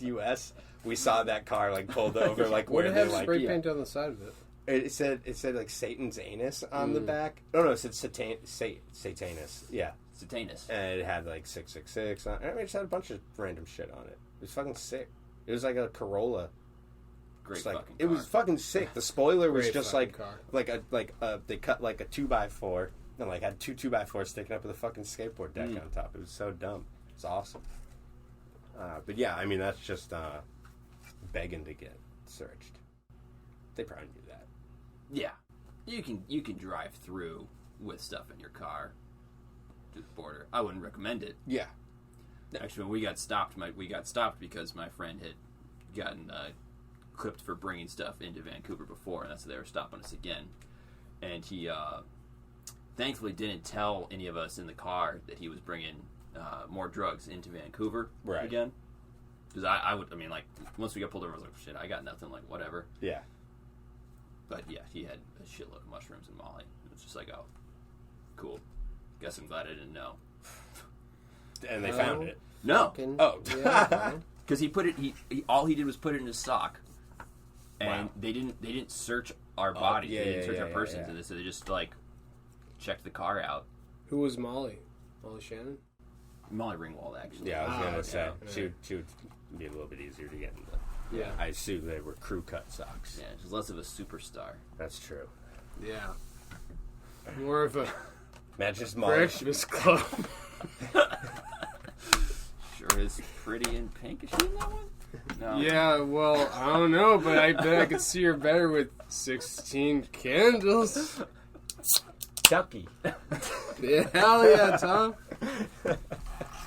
U.S., we saw that car like pulled over, like Would where it they have like spray paint on the side of it? It said like Satan's anus on the back. Oh no, it said Satanus. Yeah, Satanus. and it had like 666 on it. I mean, it just had a bunch of random shit on it. It was fucking sick. It was like a Corolla. Great It's like, fucking it car. was fucking sick. The spoiler was Great just fucking like car. they cut like a 2x4 and like had two 2x4s sticking up with a fucking skateboard deck on top. It was so dumb. It's awesome. But yeah, I mean that's just begging to get searched. They probably do that. Yeah, you can drive through with stuff in your car to the border. I wouldn't recommend it. Yeah. Actually, when we got stopped, because my friend had gotten clipped for bringing stuff into Vancouver before, and that's why they were stopping us again. And he thankfully didn't tell any of us in the car that he was bringing more drugs into Vancouver again. Because I mean, once we got pulled over, I was like, shit, I got nothing, like, whatever. Yeah. But yeah, he had a shitload of mushrooms and Molly. It was just like, oh, cool. Guess I'm glad I didn't know. And they found it. No, Oh. Yeah. because he put it. He all he did was put it in his sock, and Wow. they didn't search our bodies. yeah, they didn't yeah, search yeah, our persons, yeah. and so they just like checked the car out. Who was Molly? Molly Shannon? Molly Ringwald, actually. Yeah, I was gonna say yeah. she would be a little bit easier to get in. Yeah. I assume they were crew cut socks. Yeah, she's less of a superstar. That's true. Yeah. More of a Man, just Molly. Breakfast Club. Sure is pretty in pink. Is she in that one? No. Yeah, well, I don't know, but I bet I could see her better with 16 candles. Ducky. Yeah, hell yeah, Tom.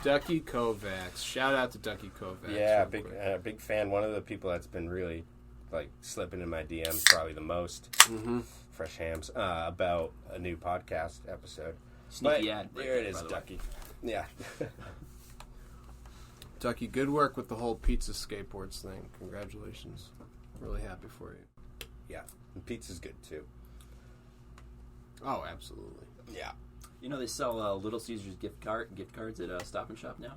Ducky Kovacs. Shout out to Ducky Kovacs. Yeah, real quick. big fan. One of the people that's been really like slipping in my DMs probably the most. Mm-hmm. Fresh hams about a new podcast episode. Sneaky But ad. there it is, by the way. Ducky. Yeah. Ducky, good work with the whole pizza skateboards thing. Congratulations. Really happy for you. Yeah. And pizza's good too. Oh, absolutely. Yeah. You know they sell Little Caesars gift cards at Stop and Shop now.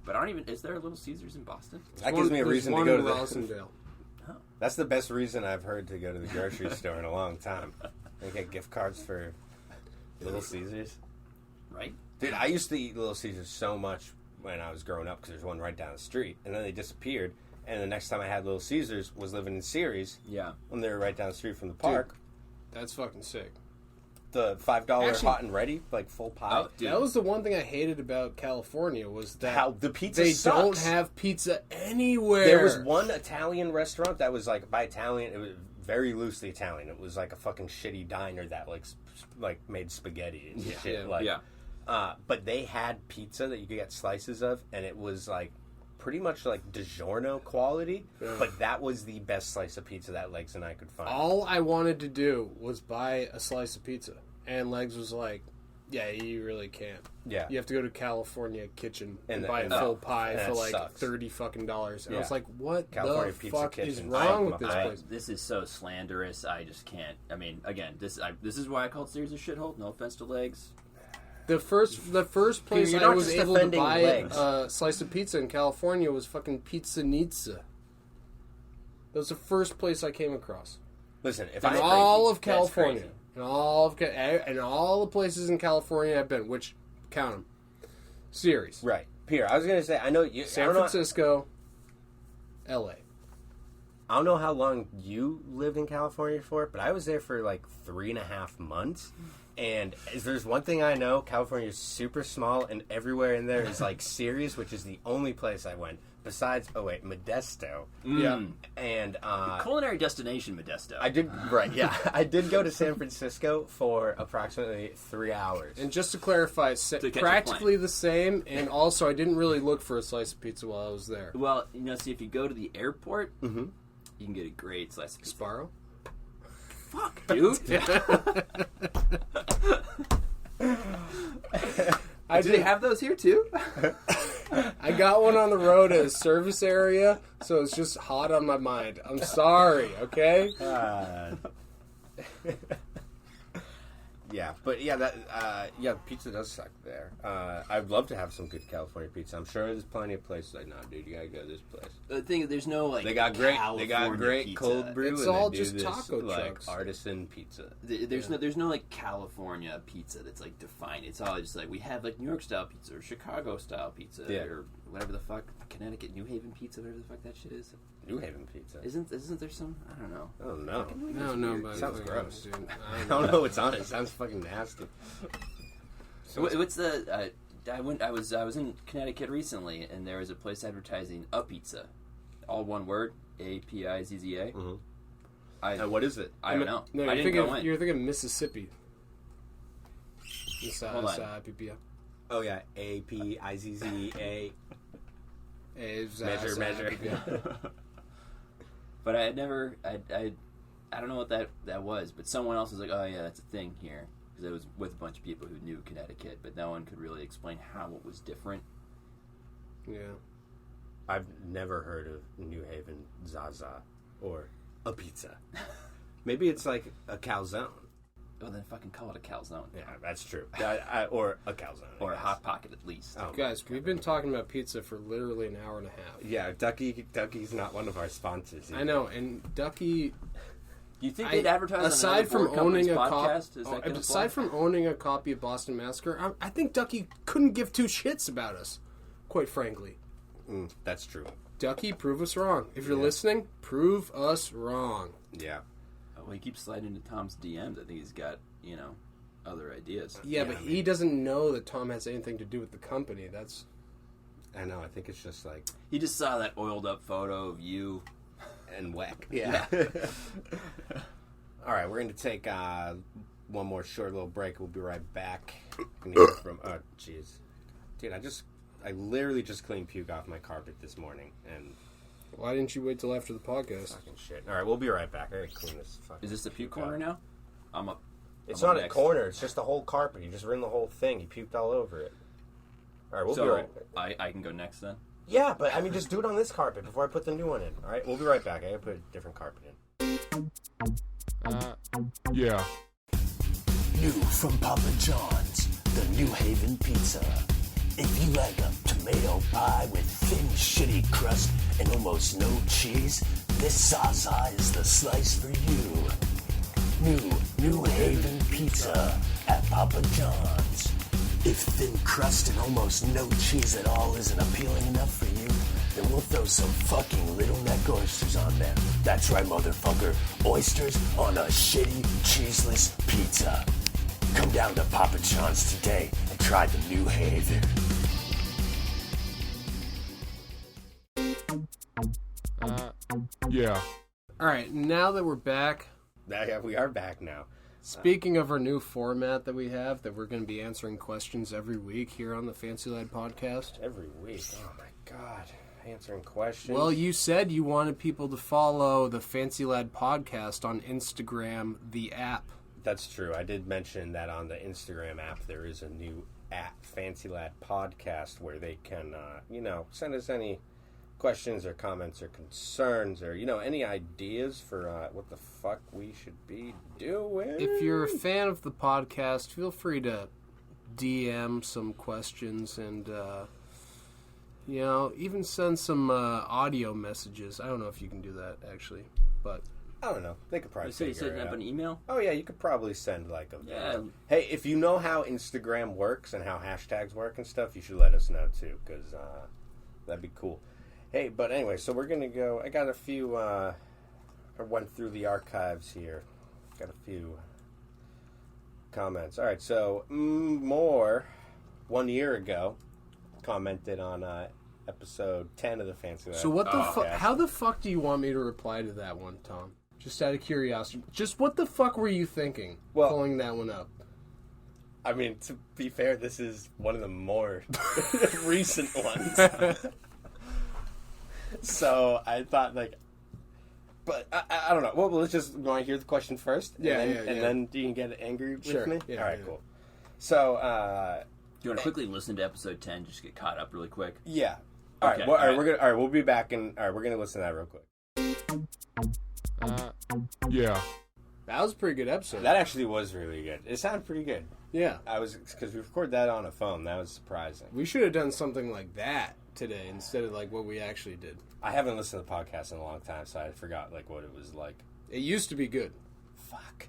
But I don't even. Is there a Little Caesars in Boston? That gives me a There's reason to one go in to the. Rosendale. That's the best reason I've heard to go to the grocery store in a long time. They get gift cards for Little Caesars. Right. Dude, I used to eat Little Caesars so much when I was growing up because there's one right down the street, and then they disappeared. And the next time I had Little Caesars was living in Ceres Yeah. when they were right down the street from the park. That's fucking sick. The $5 Actually- hot and ready, like full pie. Oh, dude. That was the one thing I hated about California was that How the pizza they sucks. don't have pizza anywhere. There was one Italian restaurant that was like, by Italian, it was very loosely Italian. It was like a fucking shitty diner that like made spaghetti and shit. Yeah. Like, Yeah. but they had pizza that you could get slices of, and it was like pretty much like DiGiorno quality. Yeah. But that was the best slice of pizza that Legs and I could find. All I wanted to do was buy a slice of pizza. And Legs was like, yeah, you really can't. Yeah. You have to go to California Kitchen and And buy and a full that- pie and for that like sucks. $30 fucking dollars. And I Yeah. was like, what California the Pizza fuck is Kitchen. wrong with this I- place? This is so slanderous. I just can't. I mean, again, this is why I called Sears a shithole. No offense to Legs. The first place You're I not was just able to defending buy Legs. a slice of pizza in California was fucking Pizza Nizza. That was the first place I came across. Listen, if In I all of That's California. crazy. In all the places in California I've been, which, count them. Series. right, Pierre, I was gonna say, I know you. San I don't know- Francisco, L.A. I don't know how long you lived in California for, but I was there for like 3.5 months. And if there's one thing I know, California is super small, and everywhere in there is like Ceres, which is the only place I went. besides, Modesto. Yeah. And Culinary destination, Modesto. I did I did go to San Francisco for approximately 3 hours. And just to clarify, catch a practically the same, and also I didn't really look for a slice of pizza while I was there. Well, see, if you go to the airport, you can get a great slice of pizza. Sparrow? Fuck, dude. Do they have those here too? I got one on the road at a service area, so it's just hot on my mind. I'm sorry, okay? Yeah, but pizza does suck there. I'd love to have some good California pizza. I'm sure there's plenty of places like, nah, dude, you gotta go to this place. The thing is, there's no like They got great pizza. cold brew. It's and all they do just this, taco like trucks. artisan pizza. There's no like California pizza that's like defined. It's all just like we have like New York style pizza or Chicago style pizza or whatever the fuck, Connecticut New Haven pizza, whatever the fuck that shit is. New Haven pizza. Isn't there some? I don't know. Oh no. No, but Sounds gross. Dude, I don't know what's on it. It sounds fucking nasty. What's the? I was in Connecticut recently, and there was a place advertising a pizza, all one word, APIZZA. Mm-hmm. What is it? I don't know. No, I didn't go in. You're thinking Mississippi. Hold on. Oh yeah, APIZZA. Measure. But I had never. I don't know what that was, but someone else was like, "Oh yeah, that's a thing here." Because I was with a bunch of people who knew Connecticut, but no one could really explain how it was different. Yeah. I've never heard of New Haven Zaza or a pizza. Maybe it's like a calzone. Well, then fucking call it a calzone. Yeah, that's true. Or a calzone. Or a Hot Pocket at least. Oh, guys, we've been talking about pizza for literally an hour and a half. Yeah, Ducky's not one of our sponsors either. I know, and Ducky... Do you think they'd advertise aside on from owning a podcast? Aside from owning a copy of Boston Massacre, I think Ducky couldn't give two shits about us, quite frankly. That's true. Ducky, prove us wrong. If you're listening, prove us wrong. Yeah. Well, he keeps sliding into Tom's DMs. I think he's got, other ideas. Yeah, but he doesn't know that Tom has anything to do with the company. That's... I know. I think it's just like... He just saw that oiled up photo of you... and whack. Yeah. All right, we're going to take one more short little break. We'll be right back. Oh, jeez. Dude, I literally just cleaned puke off my carpet this morning. And why didn't you wait till after the podcast? Fucking shit. All right, we'll be right back. I gotta clean this fucking... Is this the puke corner now? I'm up. It's not a corner. It's just the whole carpet. You just ruined the whole thing. You puked all over it. All right, we'll be right back. I can go next then? Yeah, but I mean, just do it on this carpet before I put the new one in. All right, we'll be right back. I gotta put a different carpet in. Yeah. New from Papa John's, the New Haven Pizza. If you like a tomato pie with thin, shitty crust and almost no cheese, this Zaza is the slice for you. New Haven Pizza at Papa John's. If thin crust and almost no cheese at all isn't appealing enough for you, then we'll throw some fucking little neck oysters on there. That's right, motherfucker. Oysters on a shitty, cheeseless pizza. Come down to Papa John's today and try the New Haven. Yeah. All right, now that we're back... Yeah, we are back now. Speaking of our new format that we have, that we're going to be answering questions every week here on the Fancy Lad Podcast. Every week? Oh, my God. Answering questions? Well, you said you wanted people to follow the Fancy Lad Podcast on Instagram, the app. That's true. I did mention that on the Instagram app, there is a new app, Fancy Lad Podcast, where they can, send us any questions or comments or concerns or, any ideas for what the fuck we should be doing. If you're a fan of the podcast, feel free to DM some questions and, even send some audio messages. I don't know if you can do that, actually, but... I don't know. They could probably you setting up an email? Oh, yeah, you could probably send, like, a... Yeah. Hey, if you know how Instagram works and how hashtags work and stuff, you should let us know, too, because that'd be cool. Hey, but anyway, so we're going to go... I got a few... I went through the archives here. Got a few comments. All right, so Moore, 1 year ago, commented on episode 10 of the Fancy Lad. So what the fuck? podcast. How the fuck do you want me to reply to that one, Tom? Just out of curiosity. Just what the fuck were you thinking pulling that one up? I mean, to be fair, this is one of the more recent ones. So I thought, like, but I don't know. Well, let's just want to hear the question first, and then you can get angry with me. Yeah, all right, yeah. cool. So, Do you want to quickly listen to episode 10, just get caught up really quick? yeah. All right, Okay, well, all right. All right, we'll be back, and all right, we're gonna listen to that real quick. Yeah. That was a pretty good episode. That actually was really good. It sounded pretty good. Yeah. Because we recorded that on a phone. That was surprising. We should have done something like that today instead of like what we actually did. I haven't listened to the podcast in a long time, so I forgot like what it was like. It used to be good. Fuck.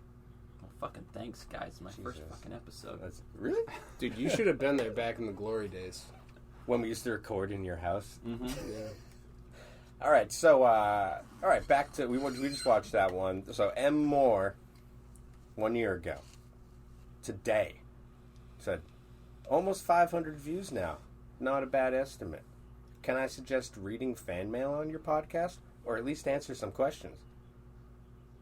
Well, fucking thanks, guys. It's my first Jesus. fucking episode. That's really Dude, you should have been there back in the glory days. when we used to record in your house. Mm-hmm. Yeah. All right, so back to we just watched that one. So M Moore, 1 year ago, today, said almost 500 views now. Not a bad estimate. Can I suggest reading fan mail on your podcast, or at least answer some questions?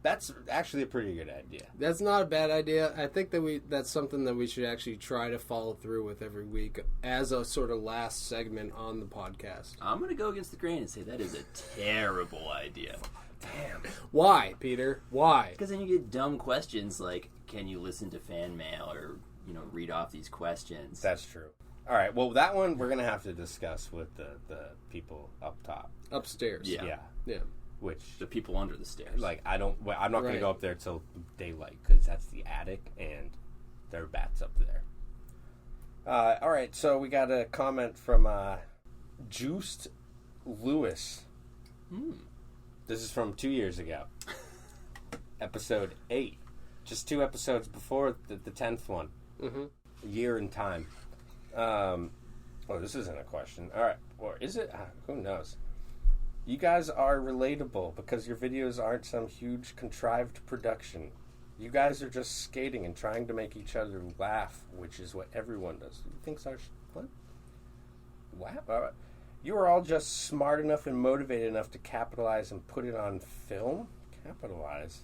That's actually a pretty good idea. That's not a bad idea. I think that that's something that we should actually try to follow through with every week as a sort of last segment on the podcast. I'm going to go against the grain and say that is a terrible idea. Damn. Why, Peter? Why? Because then you get dumb questions like, can you listen to fan mail or, read off these questions? That's true. All right, well, that one we're going to have to discuss with the people up top. Upstairs. Yeah. Yeah. Which, The people under the stairs. I'm not going Right. to go up there till daylight because that's the attic and there are bats up there. All right, so we got a comment from Juiced Lewis. This is from 2 years ago. Episode 8. Just 2 episodes before the 10th one. Mm-hmm. Year and time. This isn't a question. All right. Or is it? Who knows? You guys are relatable because your videos aren't some huge contrived production. You guys are just skating and trying to make each other laugh, which is what everyone does. You think so? What? Wow. You are all just smart enough and motivated enough to capitalize and put it on film? Capitalize?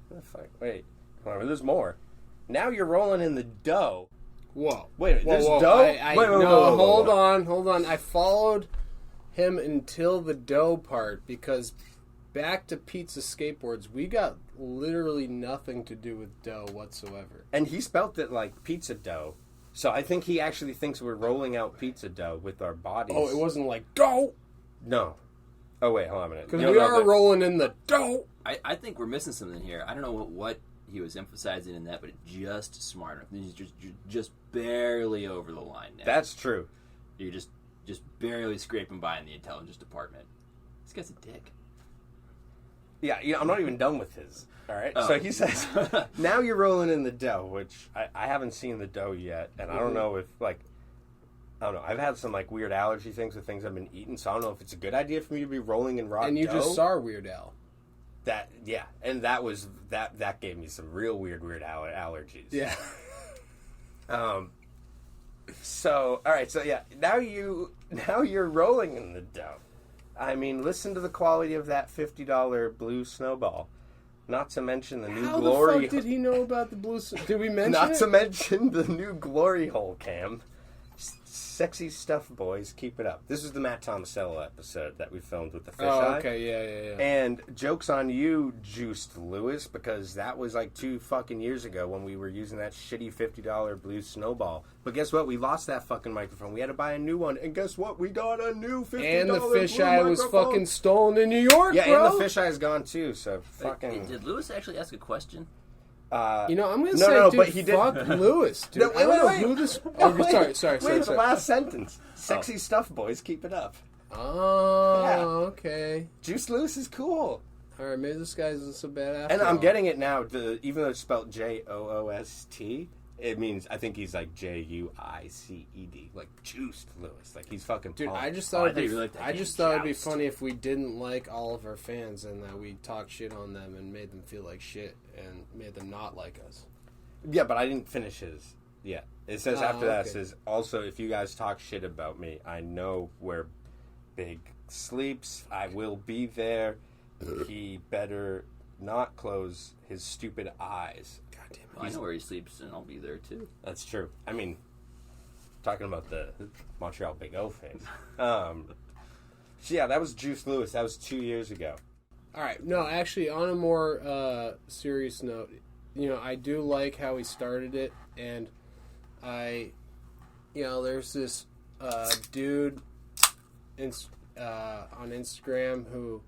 What the fuck? Wait. Hold on, there's more. Now you're rolling in the dough. Whoa. Wait, Whoa, there's whoa. dough? Hold on. I followed him until the dough part because back to pizza skateboards, we got literally nothing to do with dough whatsoever. And he spelt it like pizza dough. So I think he actually thinks we're rolling out pizza dough with our bodies. Oh, it wasn't like dough? No. Oh, wait, hold on a minute. Because we are rolling in the dough. I think we're missing something here. I don't know what he was emphasizing in that, but just smart enough. He's just barely over the line now. That's true. You're just barely scraping by in the intelligence department. This guy's a dick. Yeah, I'm not even done with his. All right. Oh. So he says, now you're rolling in the dough, which I haven't seen the dough yet. And I don't know if, I don't know. I've had some, weird allergy things with things I've been eating. So I don't know if it's a good idea for me to be rolling in raw dough. And you just saw Weird Al. Yeah. And that gave me some real weird allergies. Yeah. So, all right. So, yeah. Now you're rolling in the dough. I mean, listen to the quality of that $50 blue snowball. Not to mention the new How glory. the fuck did he know about the blue? Did we mention Not it? to mention the new glory hole cam. Sexy stuff, boys. Keep it up. This is the Matt Tomasello episode that we filmed with the fish eye. Okay, yeah. And joke's on you, Juiced Lewis, because that was 2 fucking years ago when we were using that shitty $50 blue snowball. But guess what? We lost that fucking microphone. We had to buy a new one. And guess what? We got a new $50 And the blue fisheye was microphone. fucking stolen in New York, Yeah, bro. and the fisheye is gone too. So fucking. Did Lewis actually ask a question? I'm gonna No, say, no, dude, but he did- fuck Lewis, dude. No, I don't know wait. who this... No, Oh, wait. sorry. Wait, the last sentence. Sexy stuff, boys. Keep it up. Oh, Yeah. okay. Juice Lewis is cool. All right, maybe this guy isn't so bad after And I'm all. getting it now. Even though it's spelled Joost, it means, I think he's Juiced, Juiced Lewis. He's fucking Dude, pumped. I just Oh, thought I thought you really liked that game, it'd be Joust. funny if we didn't like all of our fans and that we talked shit on them and made them feel like shit and made them not like us. Yeah, but I didn't finish his yet. It says Oh, after that, it okay. says, also, if you guys talk shit about me, I know where Big sleeps. I will be there. He better not close his stupid eyes. God damn it. Well, I know where he sleeps, and I'll be there too. That's true. I mean, talking about the Montreal Big O phase. So yeah, that was Juice Lewis. That was 2 years ago. All right. No, actually, on a more serious note, I do like how he started it, and there's this dude on Instagram who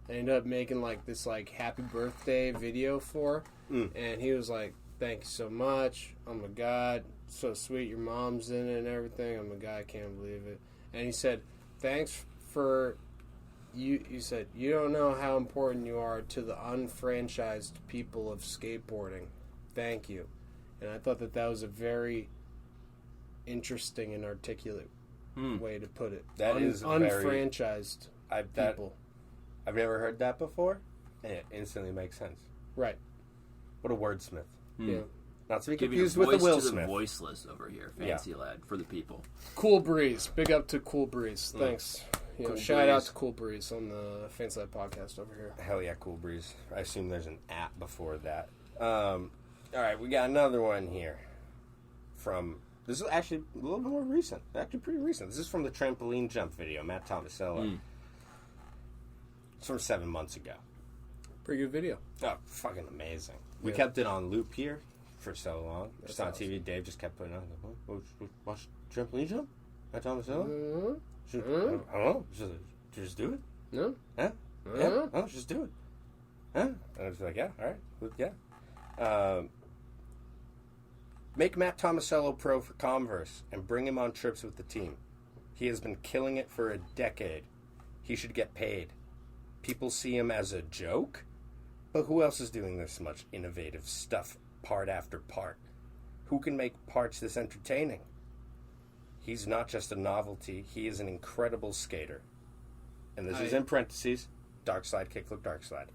I ended up making this happy birthday video for, and he was like, "Thank you so much. Oh my God, so sweet. Your mom's in it and everything. Oh my God, I can't believe it." And he said, "Thanks for you." You said, "You don't know how important you are to the unfranchised people of skateboarding. Thank you." And I thought that was a very interesting and articulate way to put it. That is unfranchised people. I've never heard that before, and it instantly makes sense. Right. What a wordsmith. Yeah. Not to be Giving confused a with voice the Will to Smith. the voiceless over here. Fancy lad for the people. Cool Breeze. Big up to Cool Breeze. Thanks. Cool shout out Breeze. to Cool Breeze on the Fancy Lad podcast over here. Hell yeah, Cool Breeze. I assume there's an app before that. All right, we got another one here. This is actually a little bit more recent. Actually pretty recent. This is from the trampoline jump video, Matt Tomasello. It's from 7 months ago. Pretty good video. Oh, fucking amazing. We Yeah. kept it on loop here for so long. That's Just on awesome. TV, Dave just kept putting it on. Watch trampoline jump? Matt Tomasello? Uh-huh. I don't know. Just do it? No? Huh? Yeah? Oh, just do it. Huh? And I was like, yeah, all right. Yeah. Make Matt Tomasello pro for Converse and bring him on trips with the team. He has been killing it for a decade. He should get paid. People see him as a joke, but who else is doing this much innovative stuff part after part? Who can make parts this entertaining? He's not just a novelty, he is an incredible skater. And this is in parentheses, dark slide, kickflip, dark slide.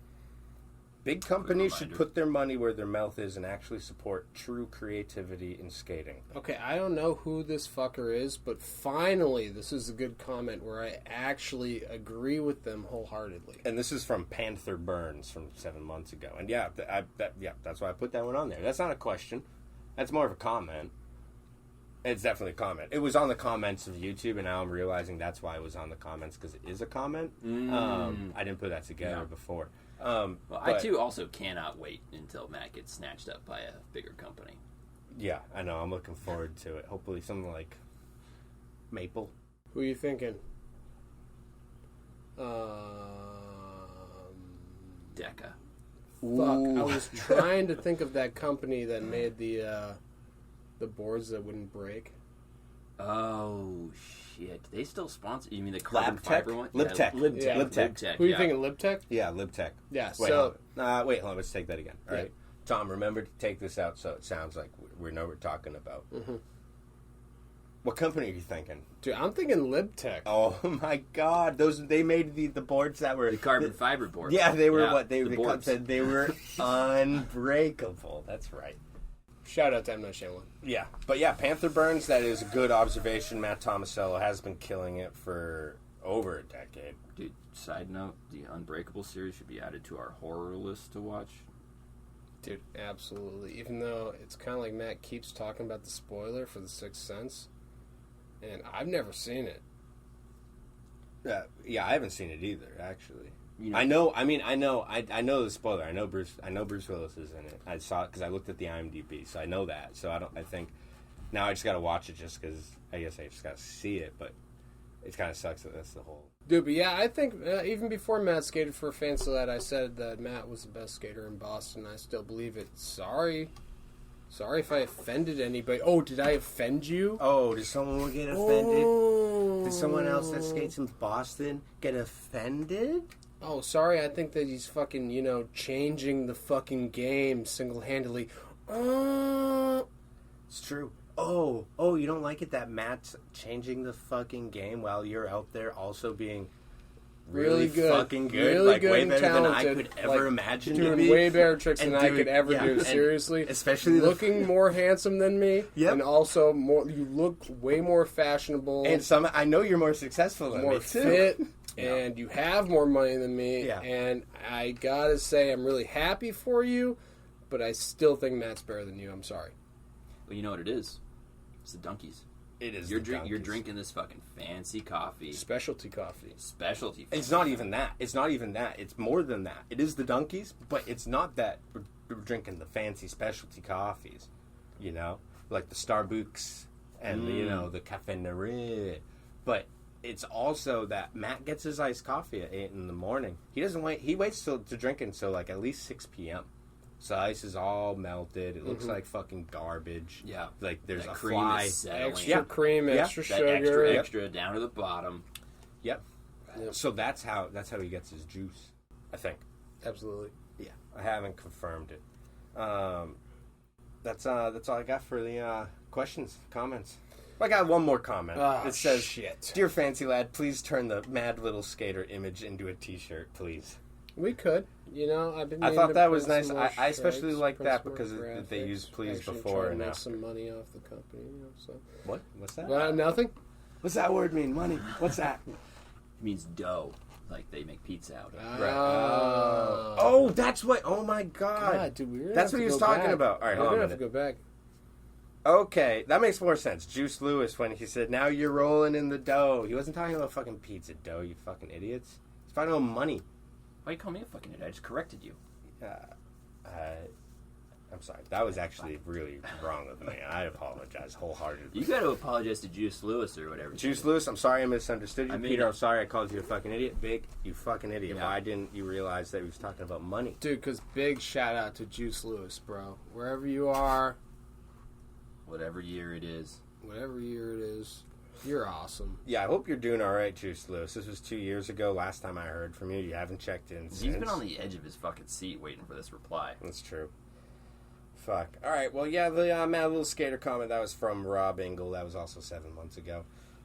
Big companies should reminder. put their money where their mouth is and actually support true creativity in skating. Okay, I don't know who this fucker is, but finally, this is a good comment where I actually agree with them wholeheartedly. And this is from Panther Burns from 7 months ago. And yeah, that's why I put that one on there. That's not a question. That's more of a comment. It's definitely a comment. It was on the comments of YouTube, and now I'm realizing that's why it was on the comments, because it is a comment. I didn't put that together before. Well, I too also cannot wait until Matt gets snatched up by a bigger company. Yeah, I know. I'm looking forward to it. Hopefully something like Maple. Who are you thinking? Deca. Fuck, I was trying to think of that company that made the boards that wouldn't break. Oh shit! They still sponsor? You mean the carbon LabTech? fiber one? LibTech. Yeah, LibTech. Who are you thinking, LibTech? Yeah, LibTech. Yeah, Wait, so... hold on. Let's take that again. All Yeah. right. Tom, remember to take this out so it sounds like we know what we're talking about. Mm-hmm. What company are you thinking? Dude, I'm thinking LibTech. Oh my God! They made the boards that were The carbon fiber board. Yeah, they were the boards. said they were unbreakable. That's right. Shout out to M. Night Shyamalan. Yeah, but yeah, Panther Burns. That is a good observation. Matt Tomasello has been killing it for over a decade. Dude, side note, the Unbreakable series should be added to our horror list to watch. Dude, absolutely. Even though it's kind of like Matt keeps talking about the spoiler for The Sixth Sense, and I've never seen it. Yeah, I haven't seen it either. Actually, You know, I know the spoiler. I know Bruce Willis is in it. I saw it because I looked at the IMDb, so I know that. So I think now I just got to watch it just because I guess I just got to see it. But it kind of sucks that that's the whole. Dude, but yeah, I think even before Matt skated for Fancy Lad, I said that Matt was the best skater in Boston. I still believe it. Sorry if I offended anybody. Oh, did I offend you? Oh, did someone get offended? Oh. Did someone else that skates in Boston get offended? Oh, sorry. I think that he's fucking, changing the fucking game single-handedly. It's true. Oh, you don't like it that Matt's changing the fucking game while you're out there also being Really good. fucking good. Really like, good way and better than I talented. could ever Like, imagine to doing be. way better tricks And than I doing- could ever yeah, do. and Seriously, especially the- looking more handsome than me, Yep. and also you look way more fashionable, And I know you're more successful than more me, too. fit, and you have more money than me. Yeah. And I gotta say, I'm really happy for you, but I still think Matt's better than you. I'm sorry. Well, you know what it is? It's the donkeys. It is You're the you're donkeys. drinking this fucking fancy coffee, Specialty coffee. specialty. It's not even that. It's not even that. It's more than that. It is the donkeys, but it's not that we're drinking the fancy specialty coffees, you know, like the Starbucks and the Café Nere. But it's also that Matt gets his iced coffee at 8 in the morning. He doesn't wait. He waits to drink until like at least 6 p.m. So the ice is all melted. It looks like fucking garbage. Yeah. Like there's That a cream fly. is settling. Extra Yeah. cream, Yeah. extra That sugar. extra down to the bottom. Yep. Yep. So that's how he gets his juice, I think. Absolutely. Yeah, I haven't confirmed it. That's all I got for the questions, comments. I got one more comment. Ah, it says, shit. "Dear Fancy Lad, please turn the Mad Little Skater image into a T-shirt, please." We could, I've been. I meaning thought to that print was some nice. more I especially shirts, like print that some more because they graphics, used please actually before try and make now. some money off the company. So. What? What's that? Nothing. What's that word mean? Money? What's that? It means dough, like they make pizza out of. Right. Oh, that's what. Oh my God. God, dude, we're gonna That's have what to he was go talking back. about. All right, we're hold on gonna a have to go back. Okay, that makes more sense. Juice Lewis, when he said, "Now you're rolling in the dough," he wasn't talking about fucking pizza dough, you fucking idiots. He's talking about money. Why you call me a fucking idiot? I just corrected you. I'm sorry. That was actually really wrong of me. I apologize wholeheartedly. You got to apologize to Juice Lewis or whatever. Juice Lewis, I'm sorry I misunderstood you. I mean- Peter, I'm sorry I called you a fucking idiot. Big, you fucking idiot. Yeah. Why didn't you realize that he was talking about money? Dude, because big shout out to Juice Lewis, bro. Wherever you are, Whatever year it is. whatever year it is, you're awesome. Yeah, I hope you're doing all right, Juice Lewis. This was 2 years ago. Last time I heard from you, you haven't checked in since. He's been on the edge of his fucking seat waiting for this reply. That's true. Fuck. All right. Well, yeah, the Mad Little Skater comment, that was from Rob Engel. That was also 7 months ago.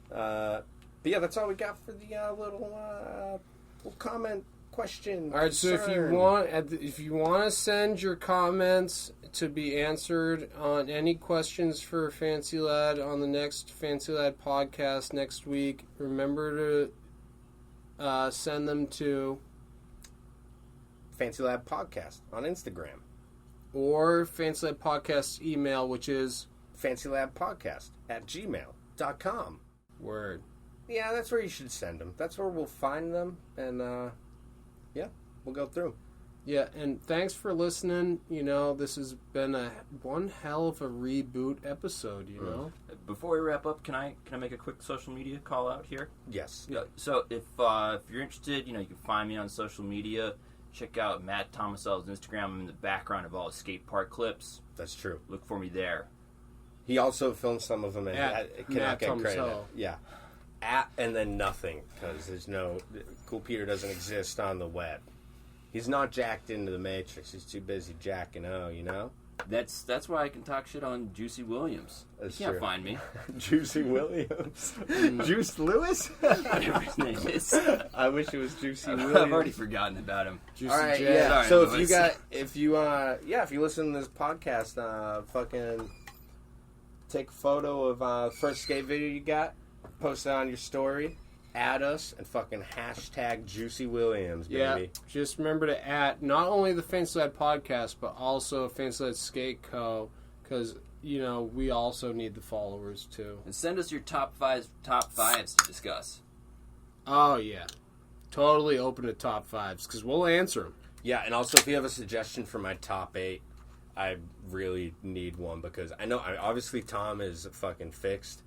But yeah, that's all we got for the little comment question. All right, so if you want to send your comments to be answered on any questions for Fancy Lad on the next Fancy Lad podcast next week, remember to send them to Fancy Lab Podcast on Instagram. or Fancy Lad podcast email, which is FancyLabPodcast@gmail.com. word. Yeah, that's where you should send them. That's where we'll find them, and yeah, we'll go through. Yeah, and thanks for listening. This has been one hell of a reboot episode. Before we wrap up, can I make a quick social media call out here? Yes. Yeah. So if you're interested, you can find me on social media. Check out Matt Tomasel's Instagram. I'm in the background of all his skate park clips. That's true. Look for me there. He also filmed some of them and At cannot Matt get credit. Tomasello. Yeah. And then nothing, because there's no... Cool Peter doesn't exist on the web. He's not jacked into the Matrix. He's too busy jacking That's why I can talk shit on Juicy Williams. That's You can't true. find me. Juicy Williams. Juice Lewis? Whatever his name is. I wish it was Juicy Williams. I've already forgotten about him. Juicy All right, J. yeah. Sorry, So Lewis. if you listen to this podcast, fucking take a photo of the first skate video you got, post it on your story, add us, and fucking hashtag Juicy Williams, baby. Yeah, just remember to add not only the Fancy Lad podcast, but also Fancy Lad Skate Co. Because we also need the followers too. And send us your top fives to discuss. Oh yeah, totally open to top fives because we'll answer them. Yeah, and also if you have a suggestion for my top 8, I really need one because obviously Tom is fucking fixed.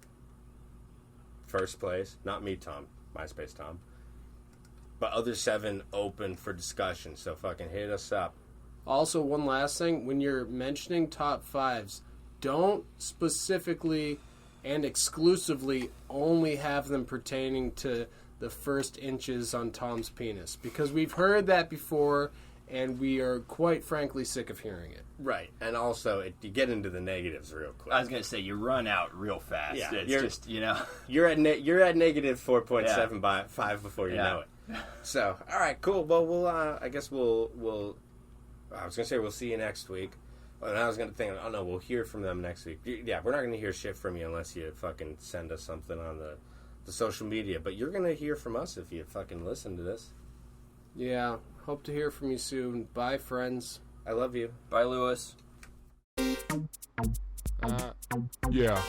First place. Not me, Tom. MySpace Tom. But other 7 open for discussion, so fucking hit us up. Also, one last thing: when you're mentioning top fives, don't specifically and exclusively only have them pertaining to the first inches on Tom's penis, because we've heard that before, and we are quite frankly sick of hearing it. Right, and also you get into the negatives real quick. I was gonna say you run out real fast. Yeah, It's you're- just You're at negative 4.75 Yeah. before you Yeah. know it. So, all right, cool. Well, we'll I guess we'll. I was gonna say we'll see you next week, and I was gonna think, oh no, we'll hear from them next week. Yeah, we're not gonna hear shit from you unless you fucking send us something on the social media. But you're gonna hear from us if you fucking listen to this. Yeah, hope to hear from you soon. Bye, friends. I love you. Bye, Lewis. Yeah.